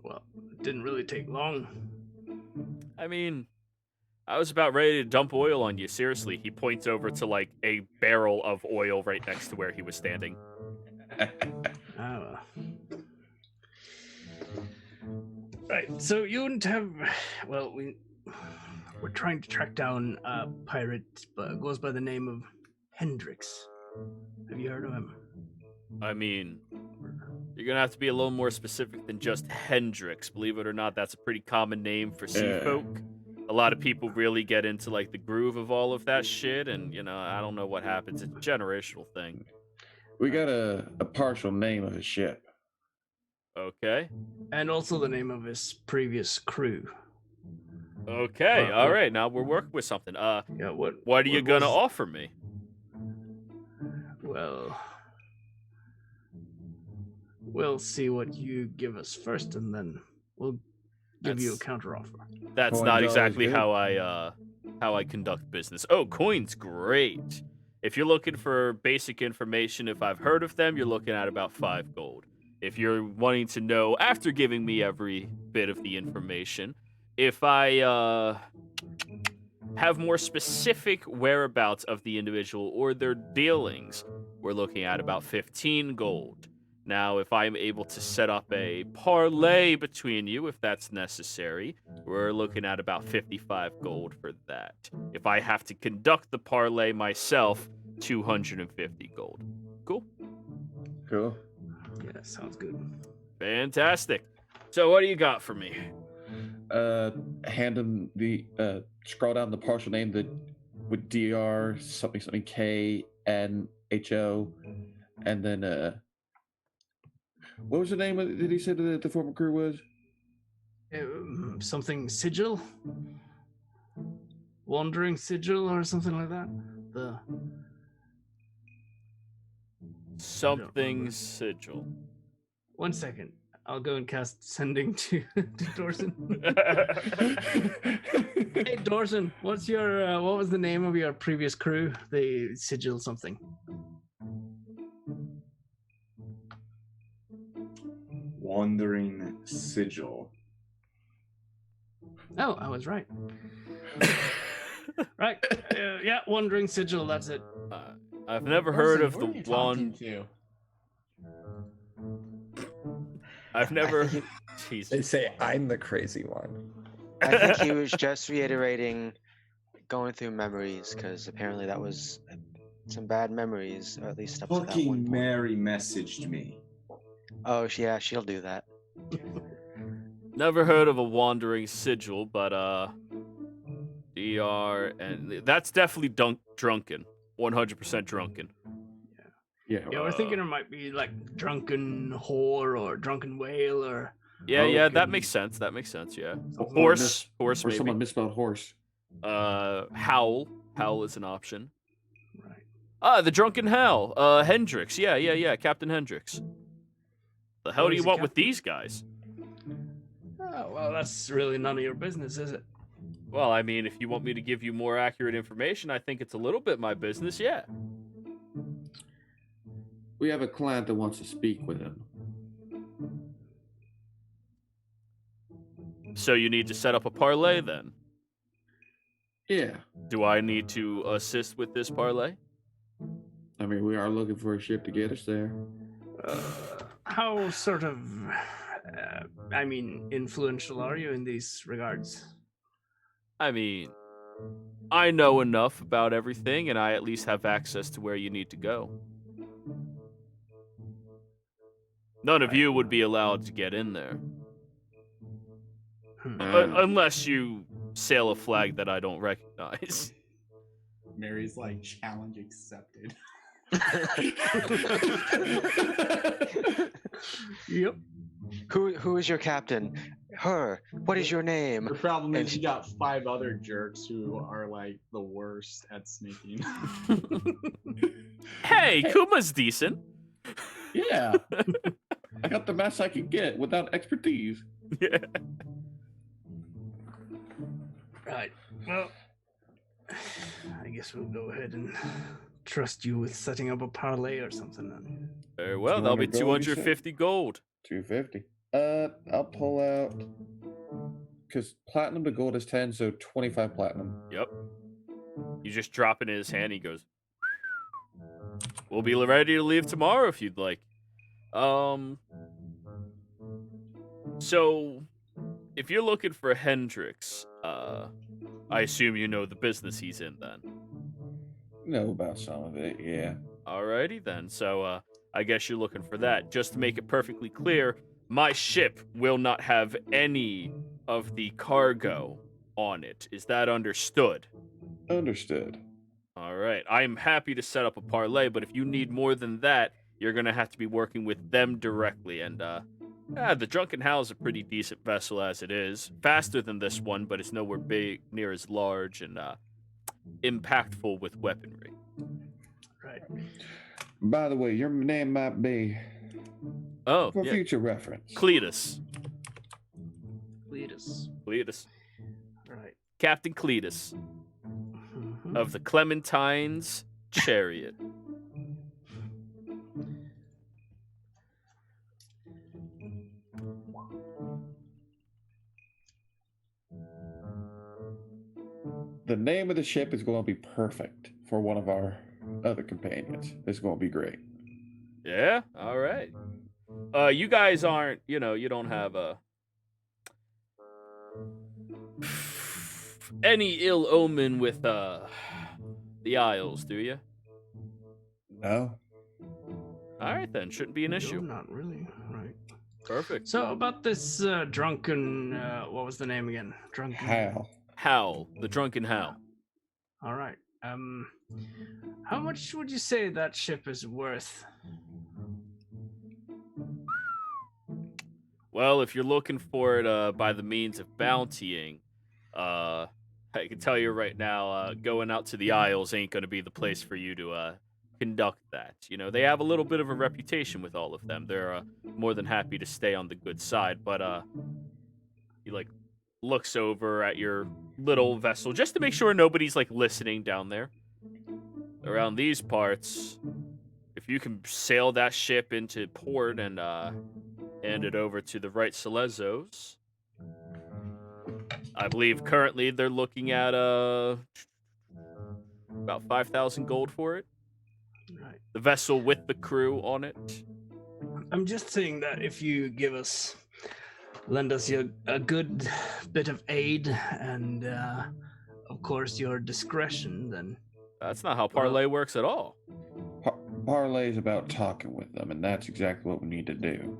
Well, it didn't really take long. I mean, I was about ready to dump oil on you. Seriously, he points over to like a barrel of oil right next to where he was standing. Oh. Right, so you wouldn't have. Well, we're trying to track down a pirate, but goes by the name of Hendrix. Have you heard of him? I mean, you're gonna have to be a little more specific than just Hendrix. Believe it or not, that's a pretty common name for sea Yeah. folk. A lot of people really get into like the groove of all of that shit, and you know, I don't know what happens. It's a generational thing. We got a partial name of a ship. Okay. And also the name of his previous crew. Okay. All right. Now we're working with something. Yeah, what What are you what gonna was- offer me? Well, we'll see what you give us first, and then we'll give you a That's- counteroffer. That's Coin's not always exactly good. how I conduct business. Oh, coin's great. If you're looking for basic information, if I've heard of them, you're looking at about 5 gold. If you're wanting to know after giving me every bit of the information, if I have more specific whereabouts of the individual or their dealings, we're looking at about 15 gold. Now, if I'm able to set up a parlay between you, if that's necessary, we're looking at about 55 gold for that. If I have to conduct the parlay myself, 250 gold. Cool? Cool. Yeah, sounds good. Fantastic. So what do you got for me? Hand him the scroll down the partial name with DR something K N H O, and then what was the name of, did he say the former crew was? Something sigil, wandering sigil, or something like that. Something remember. sigil. 1 second. I'll go and cast sending to Dorson. Hey Dorson, what's your what was the name of your previous crew? The sigil something. Wandering sigil. Oh, I was right. Right. Yeah, wandering sigil. That's it. I've never heard of the Who are you talking wand. to? I've never. They Jesus. say I'm the crazy one. I think he was just reiterating going through memories because apparently that was some bad memories, or at least up to that one Fucking point. Mary messaged me. Oh, yeah, she'll do that. Never heard of a wandering sigil, but DR, and that's definitely drunken. 100% drunken. Yeah. Yeah, we're thinking it might be like drunken whore or drunken whale or Yeah, Okay. yeah, that makes sense. That makes sense. Yeah. something Horse, Or maybe. someone misspelled horse. Howl. Howl is an option. Right. The drunken Howl. Hendrix. Yeah. Captain Hendrix. The hell What do you is a want with captain? these guys? Oh, well, that's really none of your business, is it? Well, I mean, if you want me to give you more accurate information, I think it's a little bit my business. Yeah. We have a client that wants to speak with him. So you need to set up a parlay then. Yeah. Do I need to assist with this parlay? I mean, we are looking for a ship to get us there. How sort of, influential are you in these regards? I mean, I know enough about everything, and I at least have access to where you need to go. None of you would be allowed to get in there. Unless you sail a flag that I don't recognize. Mary's like, challenge accepted. Yep. Who is your captain? Her. What is your name? The problem And is you got 5 other jerks who are like the worst at sneaking. Hey, Kuma's decent. Yeah. I got the best I could get without expertise. Yeah. Right. Well, I guess we'll go ahead and trust you with setting up a parlay or something then. Very well, that'll be 200 gold, you said? 250 gold. 250. I'll pull out, because platinum to gold is 10, so 25 platinum. Yep. You just drop it in his hand, he goes, we'll be ready to leave tomorrow if you'd like. So, if you're looking for Hendrix, I assume you know the business he's in then. Know about some of it, yeah. Alrighty then, so, I guess you're looking for that. Just to make it perfectly clear, my ship will not have any of the cargo on it. Is that understood? Understood. Alright, I am happy to set up a parlay, but if you need more than that, you're gonna have to be working with them directly, and, the Drunken Howl is a pretty decent vessel as it is. Faster than this one, but it's nowhere near as large and, impactful with weaponry. Right. By the way, your name might be, Oh, for yeah. future reference, Cletus. Cletus. Right. Captain Cletus of the Clementine's Chariot. The name of the ship is going to be perfect for one of our other companions. It's going to be great. Yeah, all right. You guys aren't, you don't have any ill omen with the Isles, do you? No? All right then, shouldn't be an No, issue. not really. Right. Perfect. So about this drunken, what was the name again? Drunken. How? Howl, the Drunken Howl. All right. How much would you say that ship is worth? Well, if you're looking for it by the means of bountying, I can tell you right now, going out to the Isles ain't going to be the place for you to conduct that. They have a little bit of a reputation with all of them. They're more than happy to stay on the good side, but he looks over at your little vessel just to make sure nobody's listening down there. Around these parts, if you can sail that ship into port and hand it over to the right Selezos, I believe currently they're looking at about 5,000 gold for it. Right. The vessel with the crew on it. I'm just saying that if you lend us a good bit of aid and, of course, your discretion, then... That's not how parlay works at all. Parlay is about talking with them, and that's exactly what we need to do.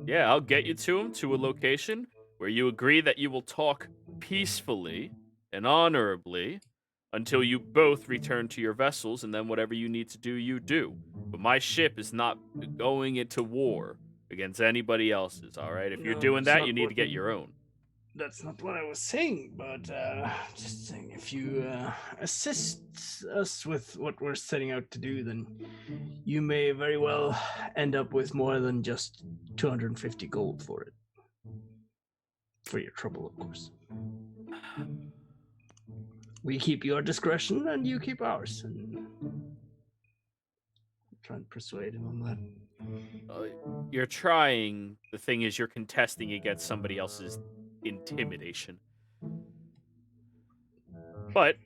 Yeah, I'll get you to them to a location where you agree that you will talk peacefully and honorably until you both return to your vessels, and then whatever you need to do, you do. But my ship is not going into war against anybody else's, all right? If you're No, doing that's that, not you need what- to get your own. That's not what I was saying, but just saying, if you assist us with what we're setting out to do, then you may very well end up with more than just 250 gold for it. For your trouble, of course. We keep your discretion, and you keep ours. And try and persuade him on that. You're trying. The thing is, you're contesting against somebody else's intimidation. But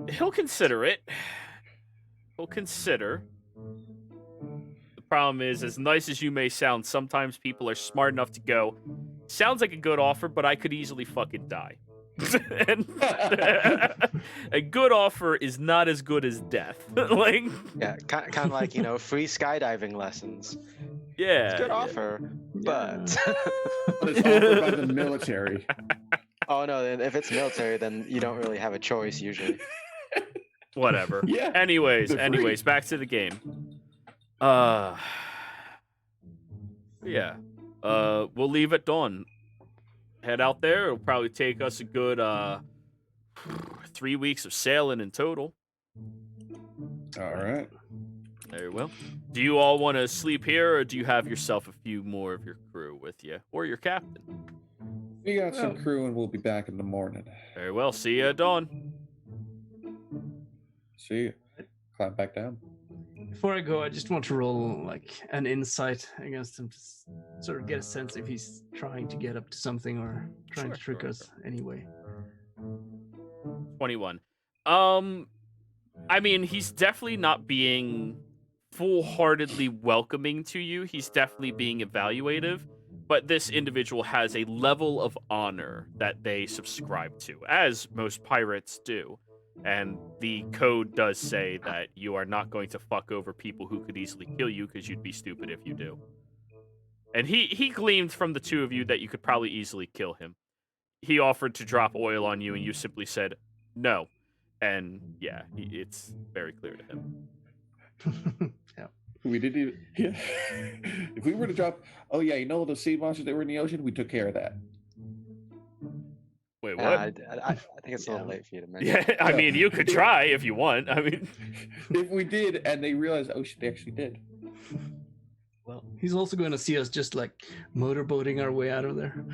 he'll consider it. He'll consider. The problem is, as nice as you may sound, sometimes people are smart enough to go, sounds like a good offer, but I could easily fucking die. And a good offer is not as good as death. Like, Yeah, kind of like, you know, free skydiving lessons. yeah. It's a good offer, but But it's offered by the military. oh no, then if it's military, then you don't really have a choice usually. Whatever. Yeah. Anyways, they're free. back to the game. Yeah. We'll leave at dawn. Head out there. It'll probably take us a good 3 weeks of sailing in total. All right. Very well. Do you all want to sleep here, or do you have yourself a few more of your crew with you, or your captain? We got some crew, and we'll be back in the morning. Very well. See you at dawn. See you. Climb back down. Before I go, I just want to roll like an insight against him to sort of get a sense if he's trying to get up to something or trying to trick us anyway. 21. I mean, he's definitely not being full-heartedly welcoming to you. He's definitely being evaluative, but this individual has a level of honor that they subscribe to, as most pirates do. And the code does say that you are not going to fuck over people who could easily kill you, because you'd be stupid if you do. And he gleamed from the two of you that you could probably easily kill him. He offered to drop oil on you, and you simply said no. And yeah, it's very clear to him. Yeah. We didn't even. Yeah. If we were to drop, oh yeah, you know those sea monsters that were in the ocean? We took care of that. Wait, what? I think it's a little late for you to mention. Yeah, I mean, you could try if you want. I mean, If we did, and they realized, oh shit, they actually did. Well, he's also going to see us just like motorboating our way out of there.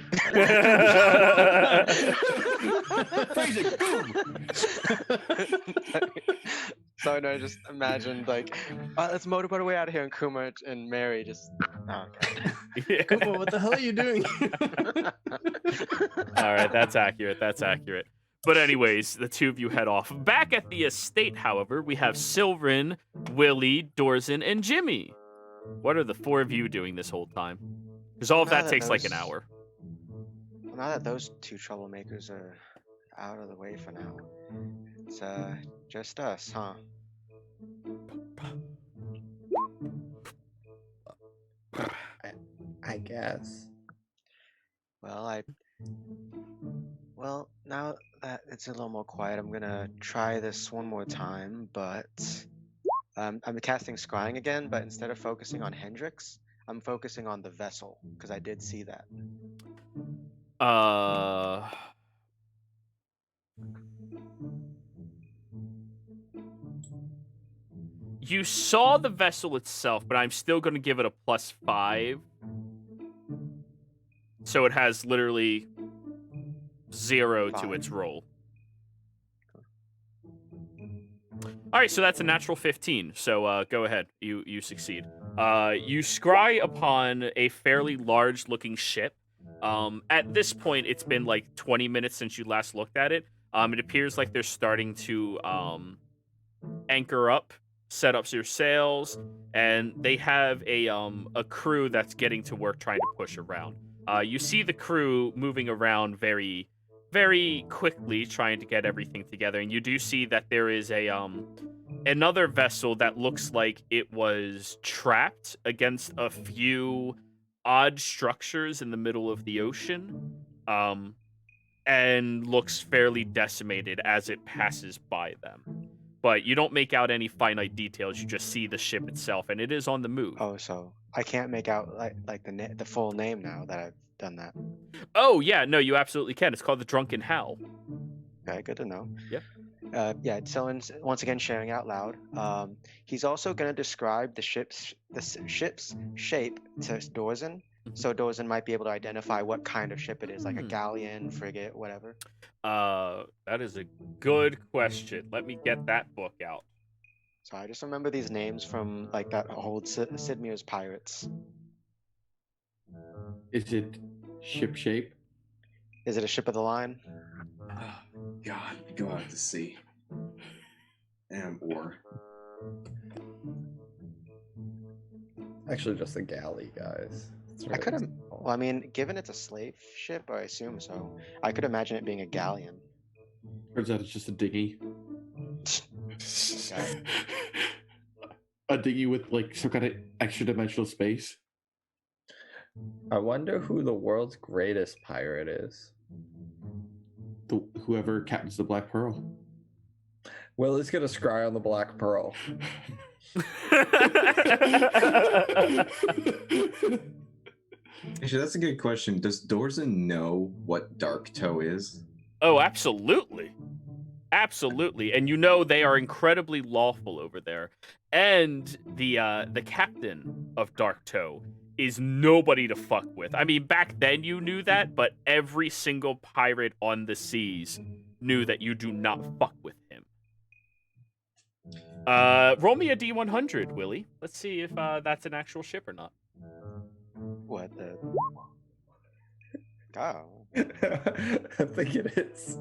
Freeze it, boom! So no, I just imagined like, let's motorboat our way out of here, and Kuma and Mary just, oh god. yeah. Kuma, what the hell are you doing? All right, that's accurate. That's accurate. But anyways, the two of you head off. Back at the estate, however, we have Sylvan, Willie, Dorzen, and Jimmy. What are the four of you doing this whole time? Because all of that takes like an hour. Well, now that those two troublemakers are out of the way for now, it's just us, huh? I guess. Well, now that it's a little more quiet, I'm gonna try this one more time, but I'm casting scrying again, but instead of focusing on Hendrix, I'm focusing on the vessel, because I did see that. You saw the vessel itself, but I'm still going to give it a +5. So it has literally 0 to its roll. All right, so that's a natural 15. So go ahead. You succeed. You scry upon a fairly large-looking ship. At this point, it's been like 20 minutes since you last looked at it. It appears like they're starting to anchor up, set up your sails, and they have a crew that's getting to work trying to push around. You see the crew moving around very, very quickly, trying to get everything together, and you do see that there is a another vessel that looks like it was trapped against a few odd structures in the middle of the ocean, and looks fairly decimated as it passes by them. But you don't make out any finite details. You just see the ship itself, and it is on the move. Oh, so I can't make out like the full name now that I've done that. Oh, yeah, no, you absolutely can. It's called the Drunken Howl. Okay, good to know. Yep. Yeah, Dylan's once again sharing out loud. He's also going to describe the ship's shape to Dorzen, so Dorzen might be able to identify what kind of ship it is, like a galleon, frigate, whatever. That is a good question. Let me get that book out. So I just remember these names from like that old Sid Meier's Pirates. Is it ship shape? Is it a ship of the line? Oh, God, we go out to sea. And war. Actually, just a galley, guys. It's I really could have. simple. Well, I mean, given it's a slave ship, I assume so. I could imagine it being a galleon. Turns out it's just a dinghy. Okay. A dinghy with like some kind of extra dimensional space. I wonder who the world's greatest pirate is. Whoever captains the Black Pearl. Willie's gonna scry on the Black Pearl. Actually, that's a good question. Does Dorzen know what Dark Toe is? Oh, absolutely. Absolutely. And you know they are incredibly lawful over there. And the captain of Dark Toe is nobody to fuck with. I mean, back then you knew that, but every single pirate on the seas knew that you do not fuck with him. Roll me a D100, Willie. Let's see if that's an actual ship or not. What the? Oh. I think it is.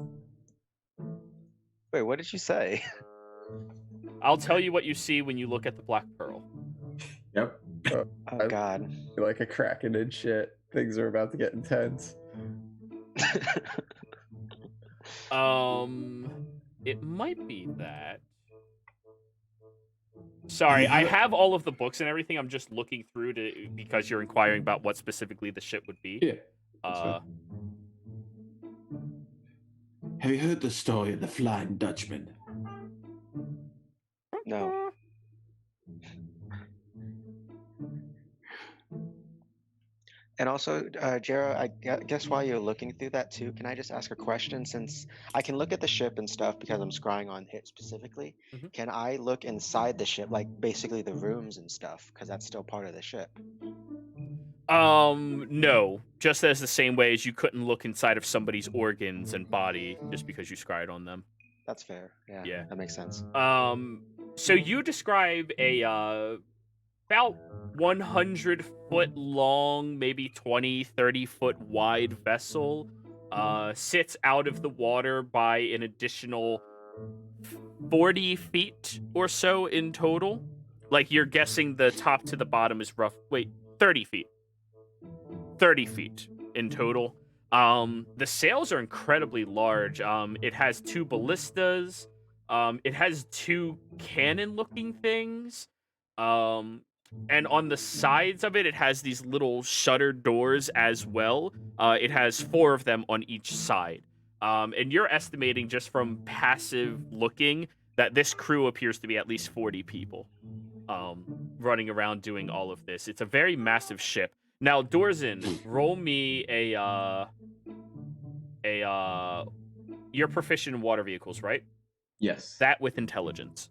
Wait, what did you say? I'll tell you what you see when you look at the Black Pearl. Yep. Oh God. You're like a kraken and shit. Things are about to get intense. It might be that. Sorry, I have all of the books and everything. I'm just looking through because you're inquiring about what specifically the ship would be. Yeah. Have you heard the story of the Flying Dutchman? No. And also, Jera, I guess while you're looking through that too, can I just ask a question? Since I can look at the ship and stuff because I'm scrying on it specifically, can I look inside the ship, like basically the rooms and stuff, because that's still part of the ship? No. Just as the same way as you couldn't look inside of somebody's organs and body just because you scryed on them. That's fair. Yeah, Yeah. That makes sense. So you describe a about 100 foot long, maybe 20, 30 foot wide vessel, sits out of the water by an additional 40 feet or so in total. Like you're guessing the top to the bottom is 30 feet. 30 feet in total. The sails are incredibly large. It has 2 ballistas. It has 2 cannon-looking things. And on the sides of it, it has these little shutter doors as well. It has 4 of them on each side. And you're estimating just from passive looking that this crew appears to be at least 40 people running around doing all of this. It's a very massive ship. Now, Dorzen, roll me you're proficient in water vehicles, right? Yes. That with intelligence.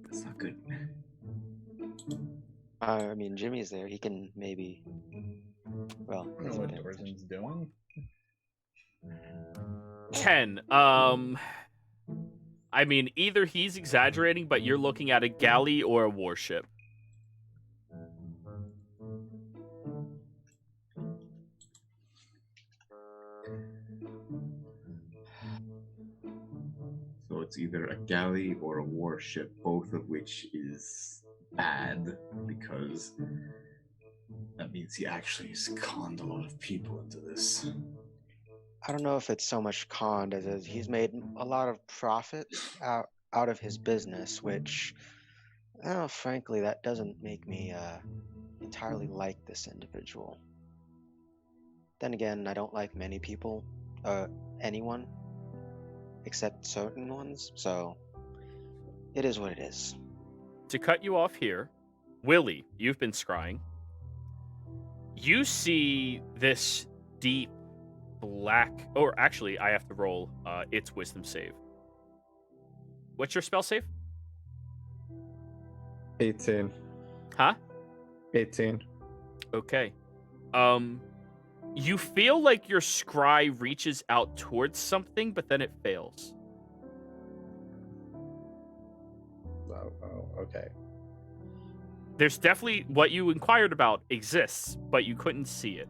That's not good. I mean, Jimmy's there. He can maybe. Well, I don't know what Dorzen's doing. 10. I mean, either he's exaggerating, but you're looking at a galley or a warship. So it's either a galley or a warship, both of which is bad because that means he actually has conned a lot of people into this. I don't know if it's so much conned as he's made a lot of profit out of his business, which, frankly, that doesn't make me entirely like this individual. Then again, I don't like many people, anyone, except certain ones, so it is what it is. To cut you off here, Willie, you've been scrying. You see this deep black, or actually, I have to roll its wisdom save. What's your spell save? 18. Huh? 18. Okay. You feel like your scry reaches out towards something, but then it fails. Oh, okay. There's definitely what you inquired about exists, but you couldn't see it.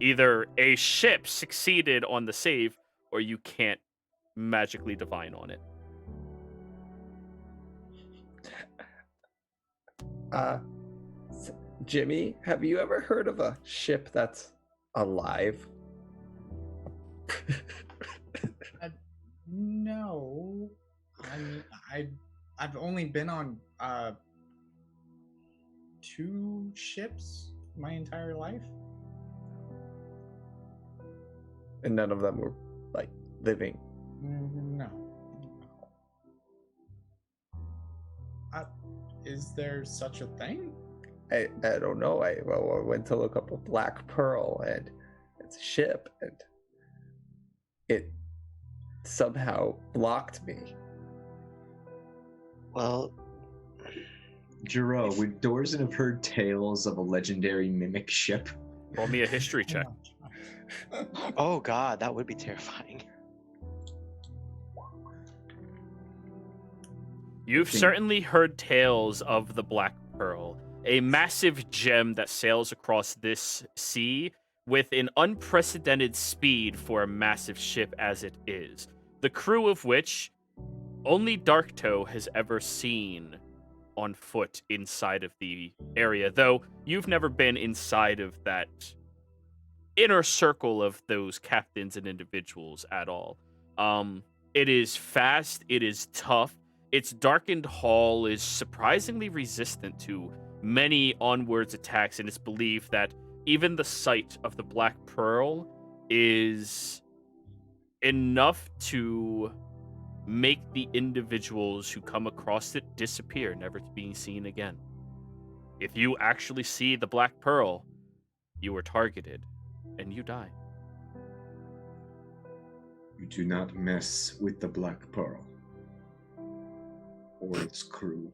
Either a ship succeeded on the save, or you can't magically divine on it. Jimmy, have you ever heard of a ship that's alive? No. I've only been on 2 ships my entire life. And none of them were like living. No. Is there such a thing? I don't know. I went to look up a Black Pearl, and it's a ship, and it somehow blocked me. Well, Jiro, would Dorzen have heard tales of a legendary mimic ship? Roll me a history check. oh god, that would be terrifying. You've certainly heard tales of the Black Pearl, a massive gem that sails across this sea with an unprecedented speed for a massive ship as it is. The crew of which only Darktoe has ever seen on foot inside of the area, though you've never been inside of that inner circle of those captains and individuals at all. It is fast, it is tough. Its darkened hull is surprisingly resistant to many onwards attacks, and it's believed that even the sight of the Black Pearl is enough to make the individuals who come across it disappear, never to be seen again. If you actually see the Black Pearl, you are targeted, and you die. You do not mess with the Black Pearl or its crew.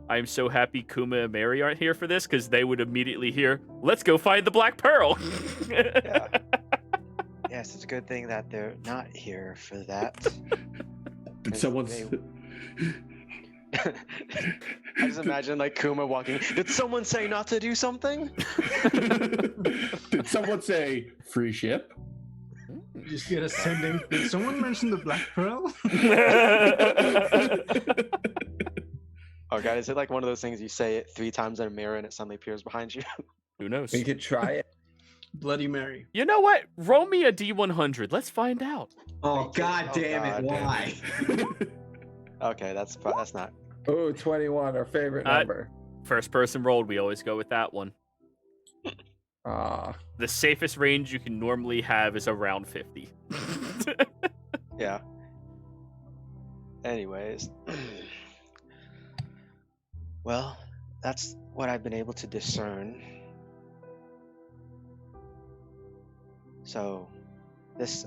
I'm so happy Kuma and Mary aren't here for this, because they would immediately hear, let's go find the Black Pearl! Yeah. Yes, it's a good thing that they're not here for that. Did someone... I just imagine like Kuma walking. Did someone say not to do something? Did someone say free ship? You just get a sending. Did someone mention the Black Pearl? Oh god, is it like one of those things you say it 3 times in a mirror and it suddenly appears behind you? Who knows? We could try it. Bloody Mary. You know what? Roll me a D100. Let's find out. Oh, god damn it, why? Okay, that's not. Oh, 21, our favorite number. First person rolled, we always go with that one. The safest range you can normally have is around 50. Yeah. Anyways. Well, that's what I've been able to discern. So, this,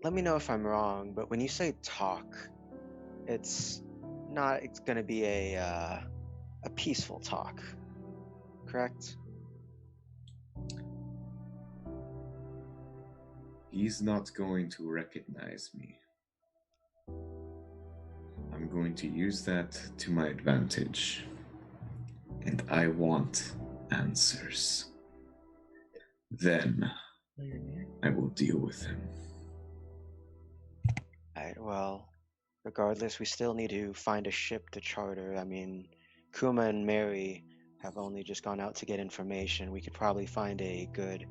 let me know if I'm wrong, but when you say talk, it's going to be a peaceful talk, correct? He's not going to recognize me. I'm going to use that to my advantage. And I want answers. Then I will deal with him. Alright, well, regardless, we still need to find a ship to charter. I mean, Kuma and Mary have only just gone out to get information. We could probably find a good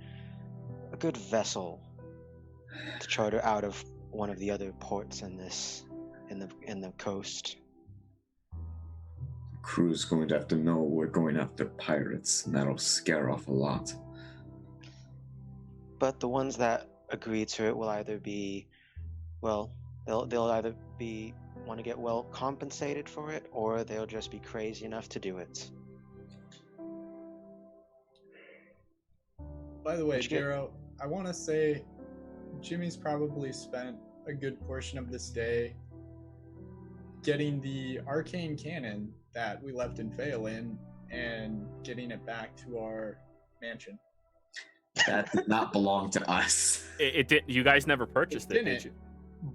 vessel to charter out of one of the other ports in the coast. The crew's going to have to know we're going after pirates, and that'll scare off a lot. But the ones that agree to it will either be, well, they'll either be want to get well compensated for it, or they'll just be crazy enough to do it. By the way, Jiro, I want to say Jimmy's probably spent a good portion of this day getting the arcane cannon that we left in Phelan and getting it back to our mansion. That did not belong to us. It did. You guys never purchased it, did you?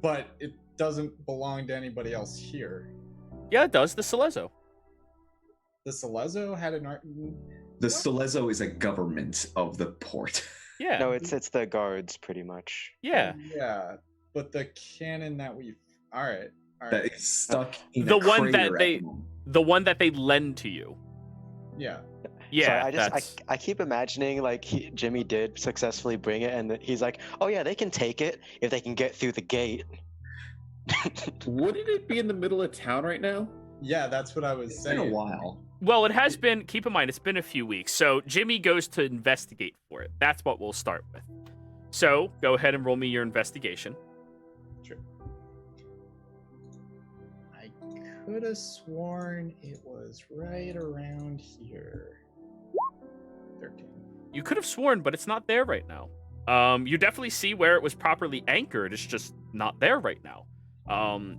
But it doesn't belong to anybody else here. Yeah, it does. The Celezo. The Celezo had an The Solezo is a government of the port. Yeah. No, it's the guards pretty much. Yeah. Yeah, but the cannon that we. All right. That is stuck in The a one that crater at they- the moment. The one that they lend to you. Yeah. Yeah. So that's... I keep imagining like Jimmy did successfully bring it, and he's like, oh yeah, they can take it if they can get through the gate. Wouldn't it be in the middle of town right now? Yeah, that's what I was It's saying. been a while. Well, it has been, keep in mind, it's been a few weeks. So Jimmy goes to investigate for it. That's what we'll start with. So go ahead and roll me your investigation. Sure. I could have sworn it was right around here. 13. You could have sworn, but it's not there right now. You definitely see where it was properly anchored. It's just not there right now.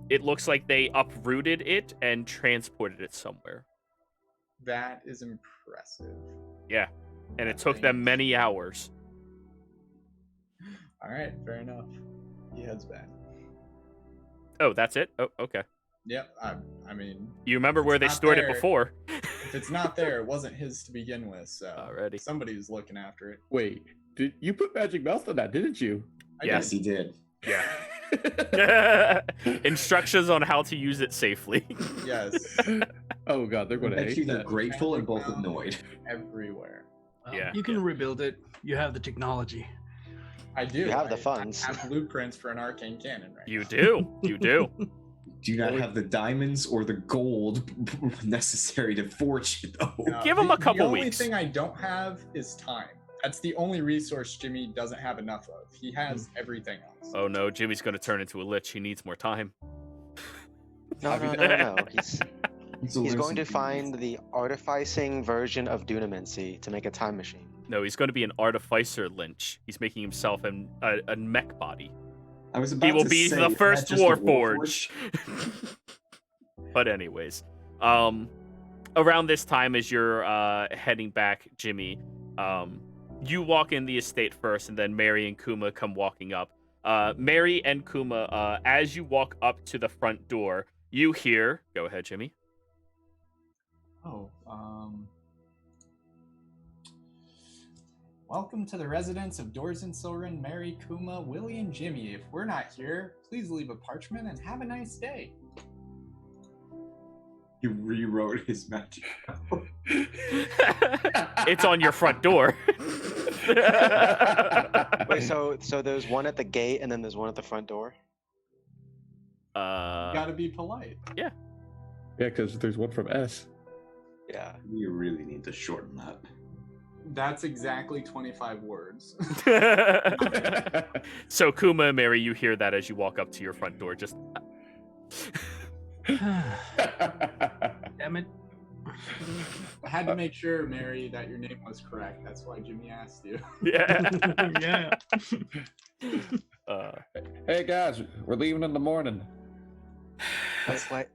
It looks like they uprooted it and transported it somewhere. That is impressive. Yeah, and it took them many hours. All right, fair enough. He heads back. Oh, that's it? Oh, okay. Yep. I mean, You remember where they not stored it there. before. if it's not there, it wasn't his to begin with. So Alrighty. somebody's looking after it. Wait, did you put magic mouth on that, didn't you? I Yes. did. He did. Yeah. Instructions on how to use it safely. Yes. Oh god, they're I going to bet hate you they're that. grateful and both annoyed. Everywhere. Well, Yeah, you can rebuild it. You have the technology. I do. You have the I funds. have blueprints for an arcane cannon, right? You do. You do. Do you not have the diamonds or the gold necessary to forge it, though? No, Give him a couple The only weeks. thing I don't have is time. That's the only resource Jimmy doesn't have enough of. He has everything else. Oh no, Jimmy's going to turn into a lich. He needs more time. No. He's learn going to some find the artificing version of Dunamancy to make a time machine. No, he's going to be an artificer lynch. He's making himself a mech body. I was about He will to be say, the isn't first that just a Warforge. But anyways, around this time as you're heading back, Jimmy, you walk in the estate first, and then Mary and Kuma come walking up. Mary and Kuma, as you walk up to the front door, you hear... Go ahead, Jimmy. Welcome to the residence of Dorzen, Soren, Mary, Kuma, Willie, and Jimmy. If we're not here, please leave a parchment and have a nice day. He rewrote his magic. It's on your front door. Wait, so there's one at the gate and then there's one at the front door? You gotta be polite. Yeah, because there's one from S. Yeah. You really need to shorten that. That's exactly 25 words. So Kuma and Mary, you hear that as you walk up to your front door. Just Damn it. I had to make sure, Mary, that your name was correct. That's why Jimmy asked you. yeah. Yeah. Hey guys, we're leaving in the morning. What?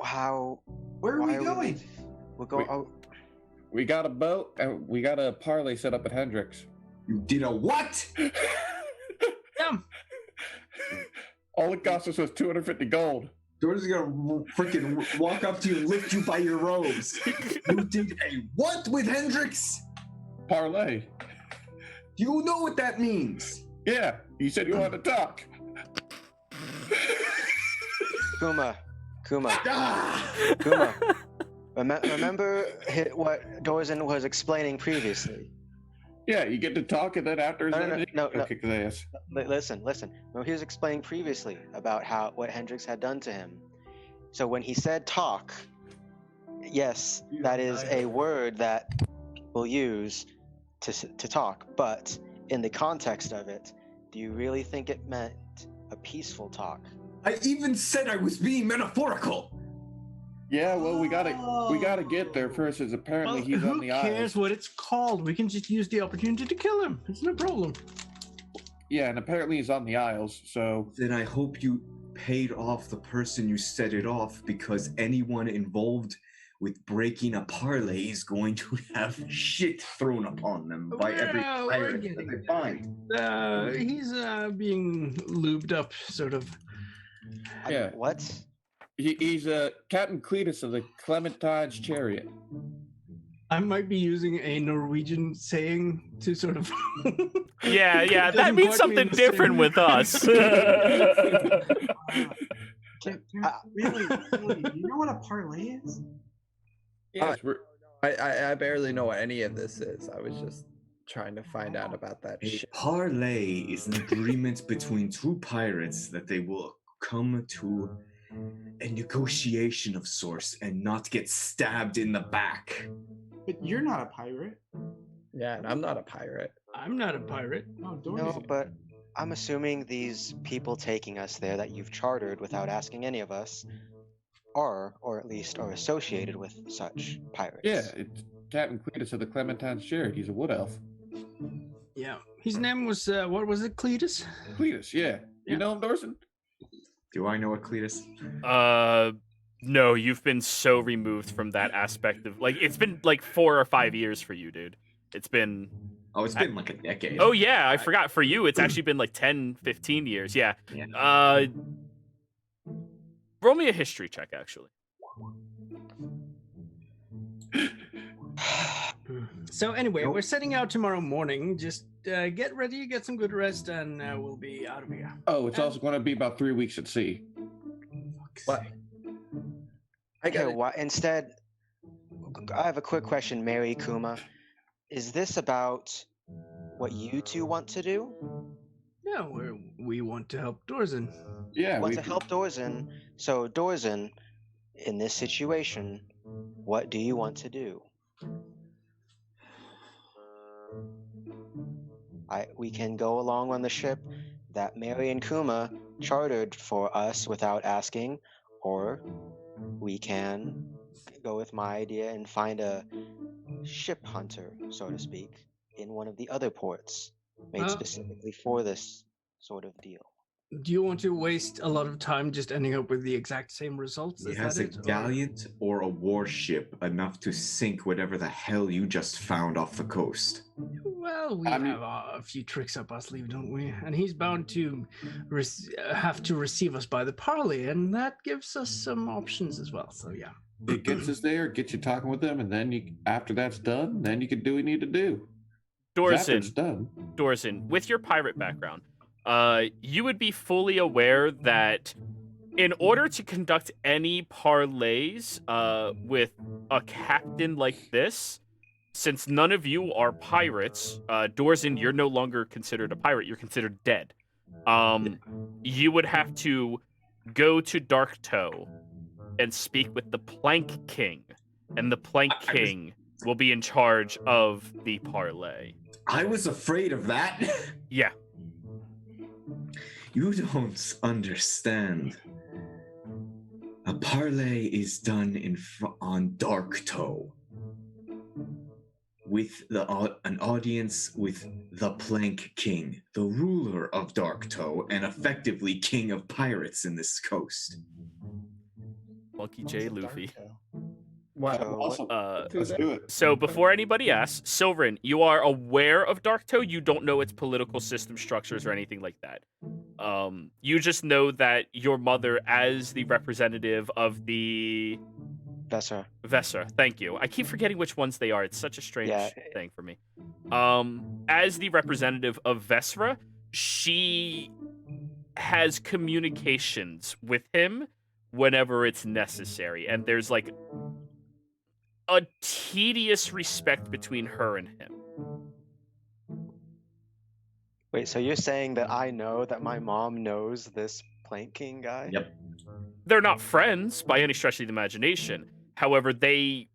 How? Where are why we going? We're going. Oh, We got a boat and we got a parlay set up at Hendrix. You did a what? Damn. All it cost us was 250 gold. Dora's gonna freaking walk up to you and lift you by your robes. You did a what with Hendrix? Parlay. You know what that means. Yeah, you said you wanted to talk. Kuma. Ah! Remember what Dorzen was explaining previously? Yeah, you get to talk and then after No. kick his ass. Listen. Remember he was explaining previously about what Hendrix had done to him. So when he said talk, yes, that is a word that people use to talk. But in the context of it, do you really think it meant a peaceful talk? I even said I was being metaphorical. Yeah, well, we gotta get there first. As apparently Well, he's who on the cares Isles. what it's called? We can just use the opportunity to kill him. It's no problem. Yeah, and apparently he's on the Isles. So Then I hope you paid off the person you set it off, because anyone involved with breaking a parlay is going to have shit thrown upon them by every Well, we're pirate that getting they there. find. He's being lubed up, sort of. Yeah. What? he's Captain Cletus of the Clementine's Chariot. I might be using a Norwegian saying to sort of. Yeah, It that doesn't means point me in something the different same- with us. Really, do you know what a parlay is? Yes, we're, I barely know what any of this is. I was just trying to find out about that A shit. parlay is an agreement between two pirates that they will come to a negotiation of sorts and not get stabbed in the back. But you're not a pirate. Yeah, and I'm not a pirate. I'm not a pirate. No, don't No, but I'm assuming these people taking us there that you've chartered without asking any of us are, or at least are associated with such pirates. yeah, it's Captain Cletus of the Clementine Shard. He's a wood elf. Yeah, his name was what was it, Cletus? Cletus, yeah. You Yeah. know him, Dorson? Do I know a Cletus? No, you've been so removed from that aspect of it's been like 4 or 5 years for you, dude. It's been Oh, it's been like a decade. Oh yeah, I forgot. For you, it's actually been like 10, 15 years. Yeah. Yeah. Roll me a history check, actually. So anyway, we're setting out tomorrow morning. Just get ready, get some good rest, and we'll be out of here. Oh, it's also going to be about 3 weeks at sea. What? I Okay, got instead, I have a quick question, Mary Kuma. Is this about what you two want to do? Yeah, we want to help Dorzen. Yeah, Want we to help Dorzen. So, Dorzen, in this situation, what do you want to do? We can go along on the ship that Mary and Kuma chartered for us without asking, or we can go with my idea and find a ship hunter, so to speak, in one of the other ports made specifically for this sort of deal. Do you want to waste a lot of time just ending up with the exact same results? He Is has that a it, or- galleot or a warship enough to sink whatever the hell you just found off the coast. Well, we I mean- have a few tricks up our sleeve, don't we? And he's bound to have to receive us by the parley, and that gives us some options as well. So yeah. It gets us there, gets you talking with them, and then after that's done, then you can do what you need to do. After it's done. Dorson, with your pirate background, you would be fully aware that in order to conduct any parlays with a captain like this, since none of you are pirates, Dorson, you're no longer considered a pirate. You're considered dead. You would have to go to Dark Toe and speak with the Plank King, and the Plank King will be in charge of the parlay. I was afraid of that. Yeah. You don't understand. A parlay is done on Dark Toe with an audience with the Plank King, the ruler of Dark Toe, and effectively king of pirates in this coast. Monkey J. Luffy. Wow. So, Awesome. Uh, Let's do it. So before anybody asks, Silverin, you are aware of Dark Toe. You don't know its political system structures or anything like that. You just know that your mother, as the representative of the Vesser. Vesser, thank you. I keep forgetting which ones they are. It's such a strange Yeah. thing for me. As the representative of Vesra, she has communications with him whenever it's necessary, and there's like a tedious respect between her and him. Wait, so you're saying that I know that my mom knows this Plank King guy? Yep. They're not friends by any stretch of the imagination. However, they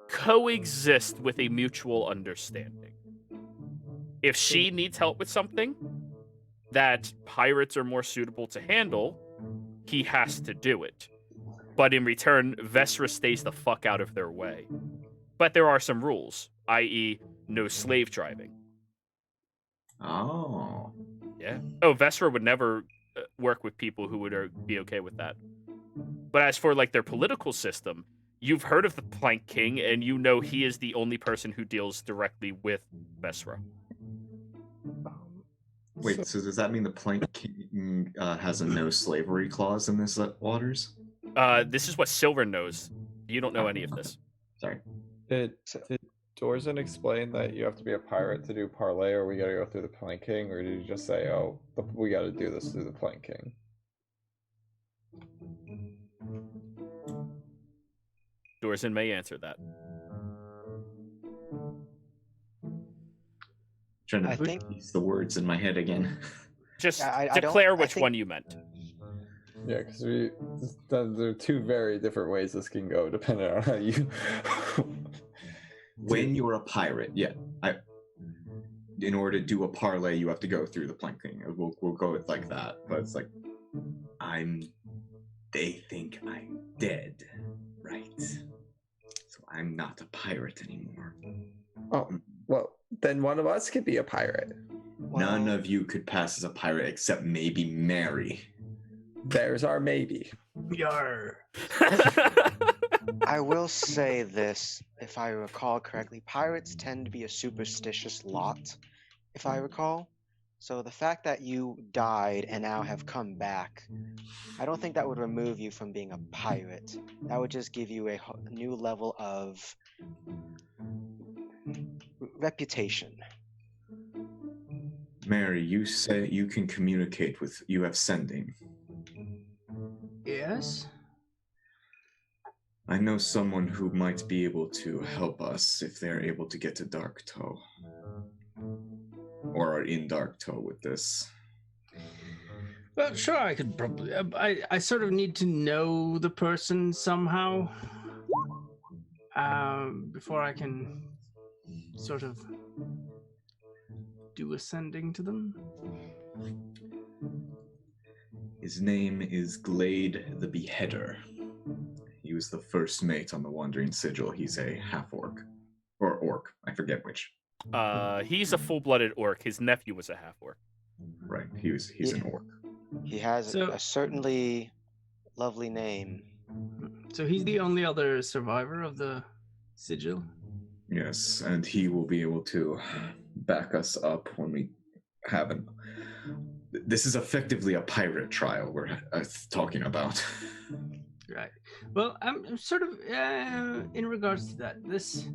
coexist with a mutual understanding. If she needs help with something that pirates are more suitable to handle, he has to do it. But in return, Vesra stays the fuck out of their way. But there are some rules, i.e., no slave driving. Oh. Yeah. Oh, Vesra would never work with people who would be okay with that. But as for like their political system, you've heard of the Plank King, and you know he is the only person who deals directly with Vesra. Wait, so does that mean the Plank King has a no slavery clause in this waters? This is what Silver knows. You don't know any of this. Sorry. Did Dorzen explain that you have to be a pirate to do parlay, or we gotta go through the planking, or did you just say, oh, we gotta do this through the planking? Dorzen may answer that. Trying to I put think- the words in my head again. Just Yeah, I don't- declare I which think- one you meant. Yeah, because there are two very different ways this can go, depending on how you. When you're a pirate, in order to do a parlay, you have to go through the planking. We'll go with like that. But it's like, they think I'm dead, right? So I'm not a pirate anymore. Oh, well, then one of us could be a pirate. None Well, of you could pass as a pirate except maybe Mary. There's our maybe. Yar. I will say this, if I recall correctly, pirates tend to be a superstitious lot, if I recall. So the fact that you died and now have come back, I don't think that would remove you from being a pirate. That would just give you a new level of reputation. Mary, you say you can communicate with. You have sending. Yes. I know someone who might be able to help us if they're able to get to Dark Toe. Or are in Dark Toe with this. Well, sure, I could probably. I sort of need to know the person somehow before I can sort of do a sending to them. His name is Glade the Beheader. He was the first mate on the Wandering Sigil. He's a half-orc. Or orc, I forget which. He's a full-blooded orc. His nephew was a half-orc. Right, he's an orc. He has So- a certainly lovely name. So he's the only other survivor of the sigil. Yes, and he will be able to back us up when we have an... This is effectively a pirate trial we're talking about. Right. Well, I'm sort of in regards to that. This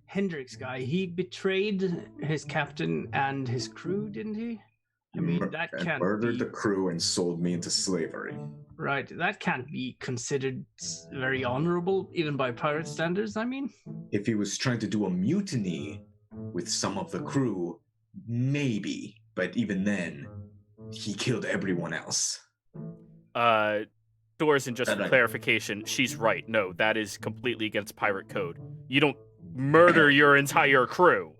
Hendrix guy, he betrayed his captain and his crew, didn't he? I mean, that can't murdered be the crew and sold me into slavery. right. That can't be considered very honorable, even by pirate standards. I mean, If he was trying to do a mutiny with some of the crew, maybe. But even then, he killed everyone else. Dorzen, just for clarification, she's right. No, that is completely against pirate code. You don't murder your entire crew.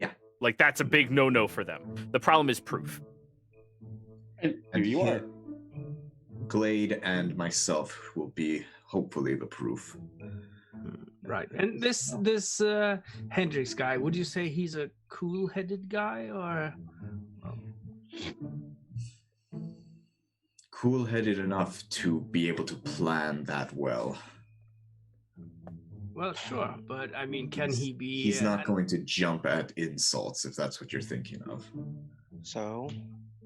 Yeah. Like, that's a big no-no for them. The problem is proof. And here you are. Glade and myself will be, hopefully, the proof. right. And this Hendrix guy, would you say he's a cool-headed guy or? Cool-headed enough to be able to plan that well. Well, sure, but I mean, can he be? He's not going to jump at insults, if that's what you're thinking of. So,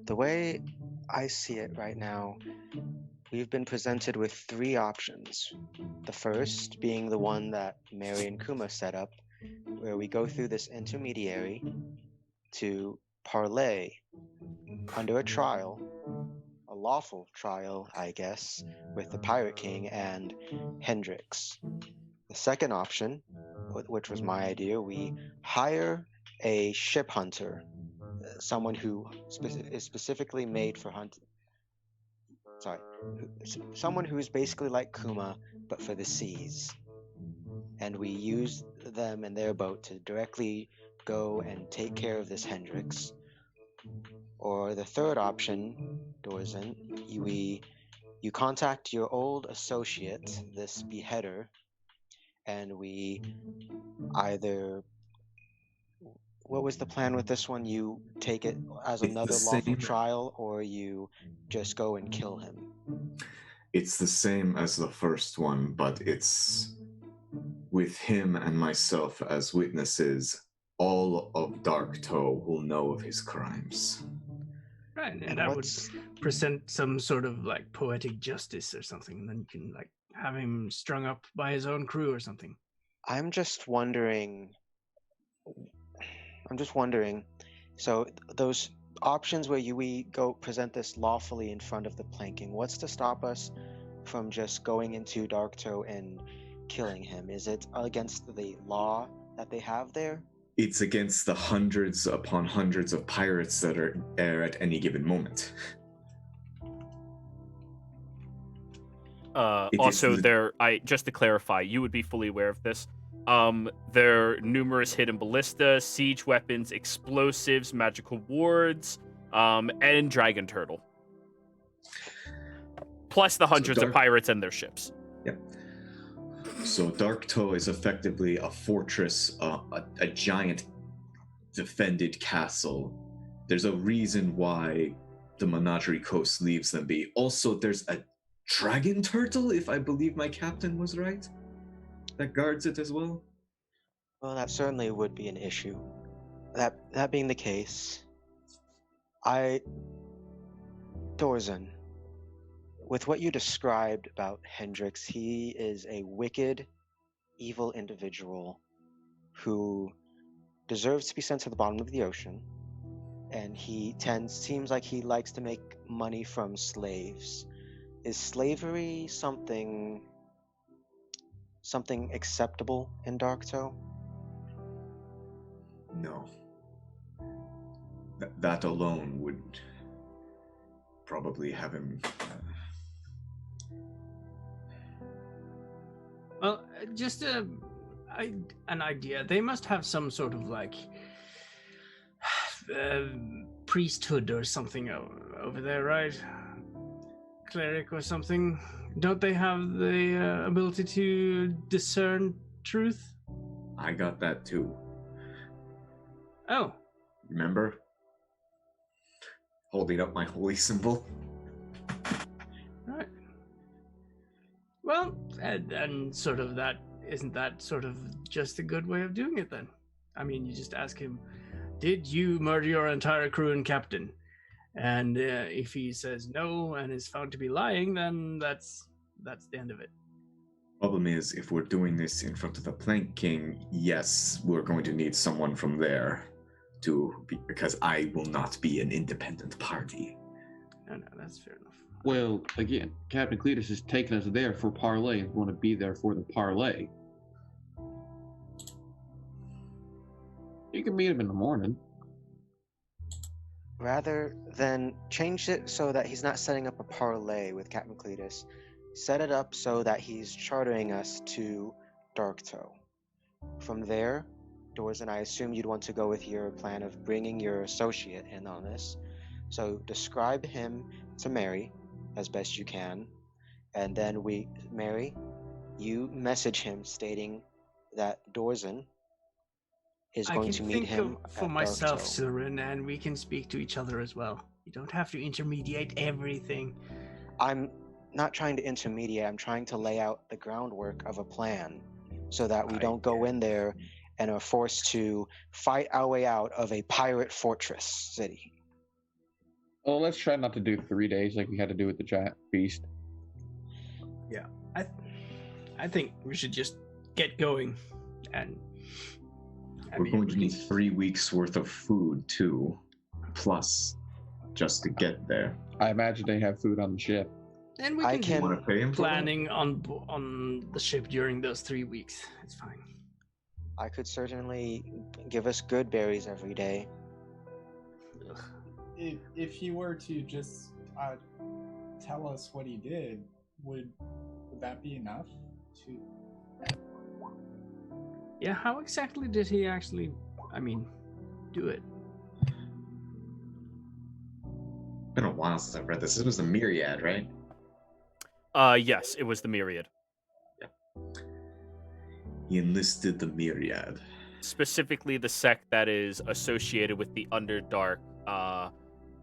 the way I see it right now, we've been presented with three options. The first being the one that Mary and Kuma set up, where we go through this intermediary to parlay under a trial, a lawful trial, I guess, with the Pirate King and Hendrix. The second option, which was my idea, we hire a ship hunter, someone who is specifically made for hunting. Sorry, someone who's basically like Kuma, but for the seas. And we use them and their boat to directly go and take care of this Hendrix. Or the third option, Dorzen, you contact your old associate, this beheader, and we either... What was the plan with this one? You take it as It's another the lawful same- trial, or you just go and kill him? It's the same as the first one, but it's with him and myself as witnesses. All of Dark Toe will know of his crimes. Right, and And that would what's... present some sort of like poetic justice or something, and then you can like have him strung up by his own crew or something. I'm just wondering I'm just wondering. So those options where we go present this lawfully in front of the planking. What's to stop us from just going into Darktoe and killing him? Is it against the law that they have there? It's against the hundreds upon hundreds of pirates that are there at any given moment. Also, just to clarify, you would be fully aware of this. There are numerous hidden ballistas, siege weapons, explosives, magical wards, and dragon turtle. Plus the hundreds of pirates and their ships. Yep. So Darktoe is effectively a fortress, a giant defended castle. There's a reason why the Menagerie Coast leaves them be. Also, there's a dragon turtle, if I believe my captain was right, that guards it as well. Well, that certainly would be an issue. That being the case, Dorzen, with what you described about Hendrix, he is a wicked, evil individual who deserves to be sent to the bottom of the ocean, and seems like he likes to make money from slaves. Is slavery something acceptable in Darktoe? No. That alone would probably have him... Well, just an idea. They must have some sort of like priesthood or something over there, right? Cleric or something. Don't they have the ability to discern truth? I got that too. Oh. Remember? Holding up my holy symbol. Right. Well, and sort of that, isn't that sort of just a good way of doing it then? I mean, you just ask him, did you murder your entire crew and captain? And if he says no and is found to be lying, then that's the end of it. Problem is, if we're doing this in front of the Plank King, yes, we're going to need someone from there because I will not be an independent party. No, that's fair enough. Well, again, Captain Cletus has taken us there for parlay and we want to be there for the parlay. You can meet him in the morning. Rather than change it so that he's not setting up a parlay with Captain Cletus, set it up so that he's chartering us to Darktoe. From there, Dorzen, I assume you'd want to go with your plan of bringing your associate in on this. So describe him to Mary as best you can, and then Mary, you message him stating that Dorzen is going to meet him for myself, Silrin, and we can speak to each other as well. You don't have to intermediate everything. I'm not trying to intermediate. I'm trying to lay out the groundwork of a plan so that we don't go in there and are forced to fight our way out of a pirate fortress city. Well, let's try not to do 3 days like we had to do with the giant beast. Yeah, I think we should just get going, and we're going to need 3 weeks worth of food too, plus just to get there. I imagine they have food on the ship. And we can do planning on the ship during those 3 weeks. It's fine. I could certainly give us good berries every day. If he were to just tell us what he did, would that be enough to... Yeah, how exactly did he actually, do it? Been a while since I've read this. This was the Myriad, right? Yes, it was the Myriad. Yeah. He enlisted the Myriad. Specifically the sect that is associated with the Underdark,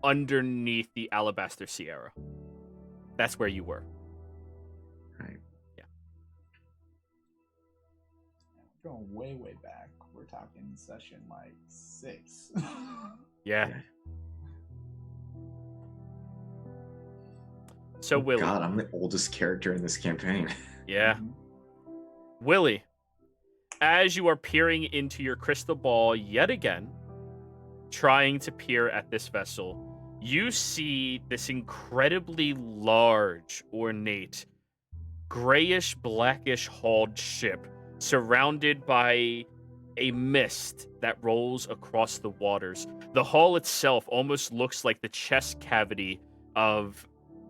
underneath the Alabaster Sierra. That's where you were. Right. Yeah. Going way back. We're talking session like 6. Yeah. So Willie. God, I'm the oldest character in this campaign. Yeah. Willie, as you are peering into your crystal ball yet again, trying to peer at this vessel, you see this incredibly large, ornate, grayish, blackish hulled ship surrounded by a mist that rolls across the waters. The hull itself almost looks like the chest cavity of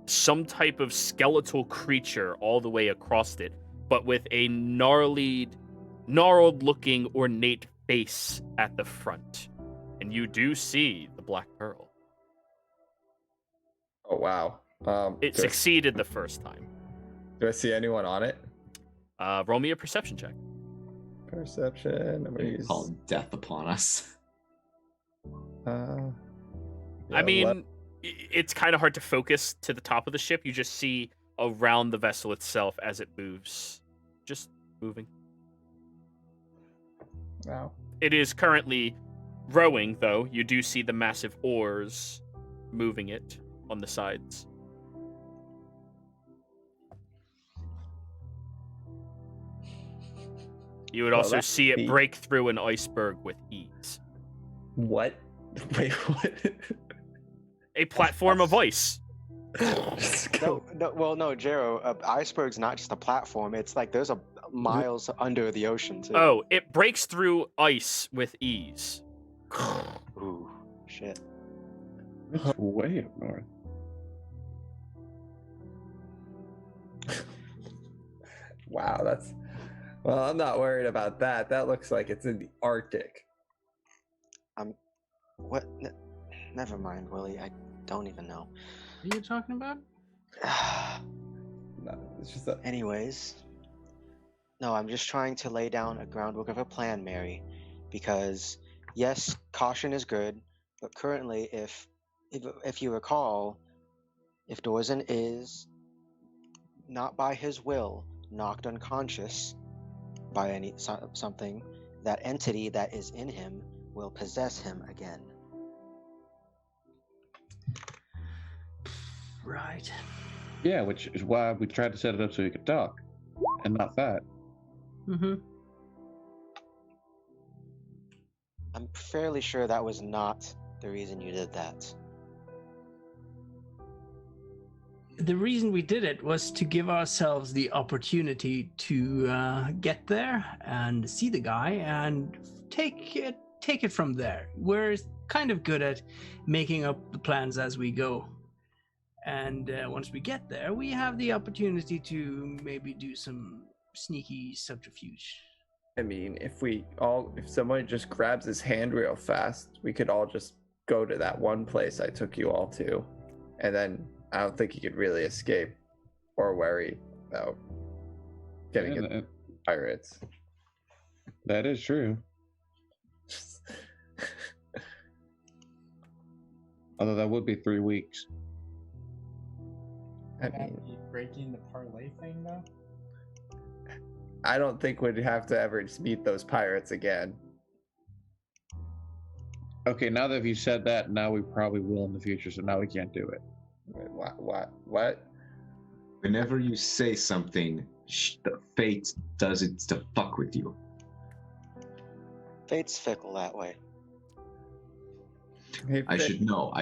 some type of skeletal creature all the way across it, but with a gnarled-looking, ornate face at the front. And you do see the Black Pearl. Oh wow. It succeeded the first time. Do I see anyone on it? Roll me a perception check. Perception. I'm gonna use. Call death upon us. I yeah, mean, it's kind of hard to focus to the top of the ship. You just see around the vessel itself as it moves. Just moving. Wow. It is currently rowing, though. You do see the massive oars moving it on the sides. You would also see it break through an iceberg with ease. What? Wait, what? A platform of ice. No, Jero, iceberg's not just a platform. It's like there's miles under the ocean, too. Oh, it breaks through ice with ease. Ooh, shit. It's way up north. Wow, that's... Well, I'm not worried about that. That looks like it's in the Arctic. What? Never mind, Willie. I don't even know. What are you talking about? No, it's just a... Anyways, no, I'm just trying to lay down a groundwork of a plan, Mary, because yes, caution is good, but currently, if you recall, if Dorzen is not by his will knocked unconscious by something, that entity that is in him will possess him again. Right. Yeah, which is why we tried to set it up so he could talk and not fight. Mm-hmm. I'm fairly sure that was not the reason you did that. The reason we did it was to give ourselves the opportunity to get there and see the guy and take it from there. We're kind of good at making up the plans as we go. And once we get there, we have the opportunity to maybe do some sneaky subterfuge. I mean, if someone just grabs his hand real fast, we could all just go to that one place I took you all to. And then I don't think he could really escape or worry about getting hit pirates. That is true. Although that would be 3 weeks. I mean, breaking the parlay thing, though? I don't think we'd have to ever meet those pirates again. Okay, now that you said that, now we probably will in the future, so now we can't do it. Wait, what? Whenever you say something, the fate does it to fuck with you. Fate's fickle that way. Hey, I should know.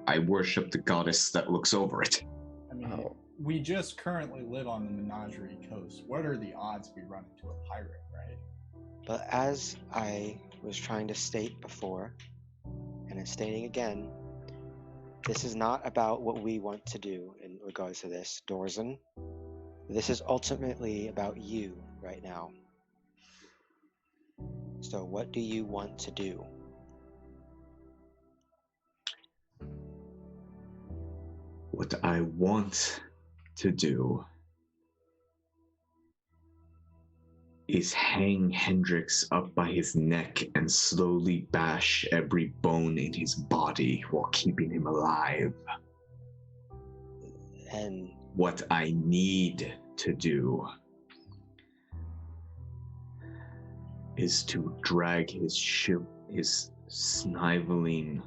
I worship the goddess that looks over it. I mean, we just currently live on the Menagerie Coast. What are the odds we run into a pirate, right? But as I was trying to state before, and I'm stating again, this is not about what we want to do in regards to this, Dorzen. This is ultimately about you right now. So what do you want to do? What I want to do is hang Hendrix up by his neck and slowly bash every bone in his body while keeping him alive. And what I need to do is to drag his sniveling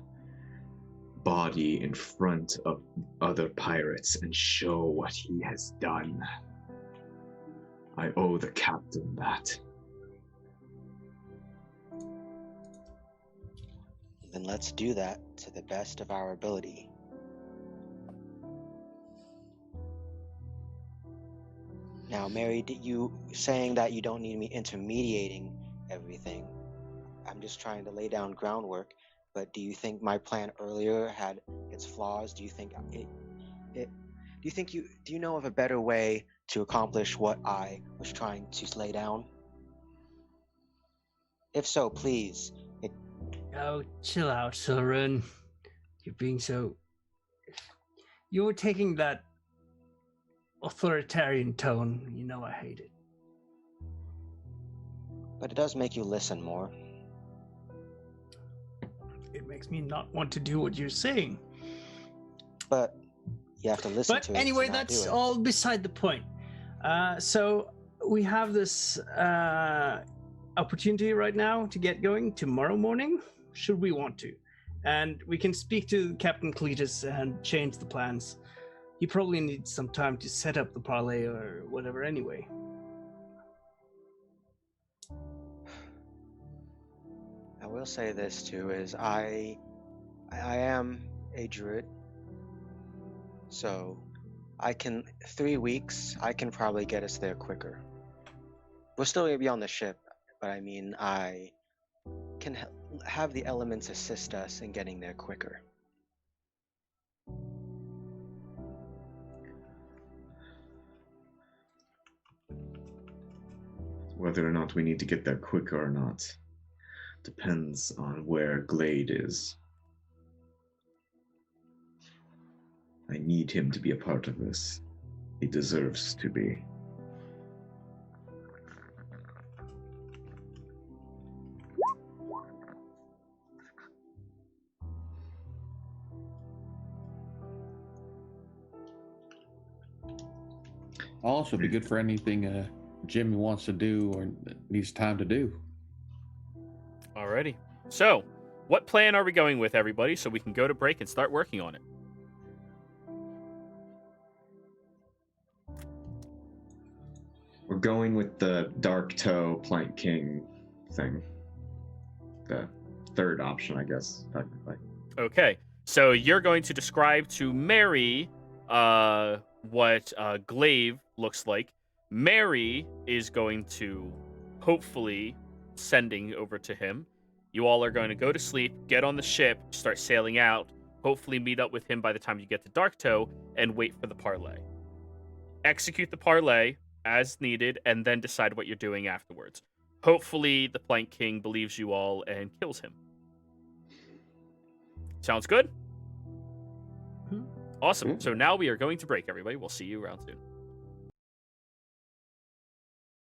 body in front of other pirates and show what he has done. I owe the captain that. Then let's do that to the best of our ability. Now, Mary, you saying that you don't need me intermediating everything. I'm just trying to lay down groundwork. But do you think my plan earlier had its flaws? Do you think do you know of a better way to accomplish what I was trying to lay down? If so, please. Oh, chill out, Silren. You're being so... You're taking that authoritarian tone. You know I hate it. But it does make you listen more. It makes me not want to do what you're saying. But you have to listen But to it. anyway, to not that's do it. all beside the point. So we have this opportunity right now to get going tomorrow morning, should we want to. And we can speak to Captain Cletus and change the plans. He probably needs some time to set up the parlay or whatever anyway. I will say this too, is I am a druid. So 3 weeks, I can probably get us there quicker. We're still gonna be on the ship, but I mean, I can have the elements assist us in getting there quicker. Whether or not we need to get there quicker or not depends on where Glade is. I need him to be a part of this. He deserves to be. Also, be good for anything Jimmy wants to do or needs time to do. Alrighty. So, what plan are we going with, everybody, so we can go to break and start working on it? We're going with the Dark Toe Plank King thing. The third option, I guess, technically. Okay. So you're going to describe to Mary what glaive looks like. Mary is going to hopefully sending over to him. You all are going to go to sleep, get on the ship, start sailing out, hopefully meet up with him by the time you get to Dark Toe, and wait for the parlay. Execute the parlay as needed, and then decide what you're doing afterwards. Hopefully the Plank King believes you all and kills him. Sounds good? Awesome. So now we are going to break, everybody. We'll see you around soon.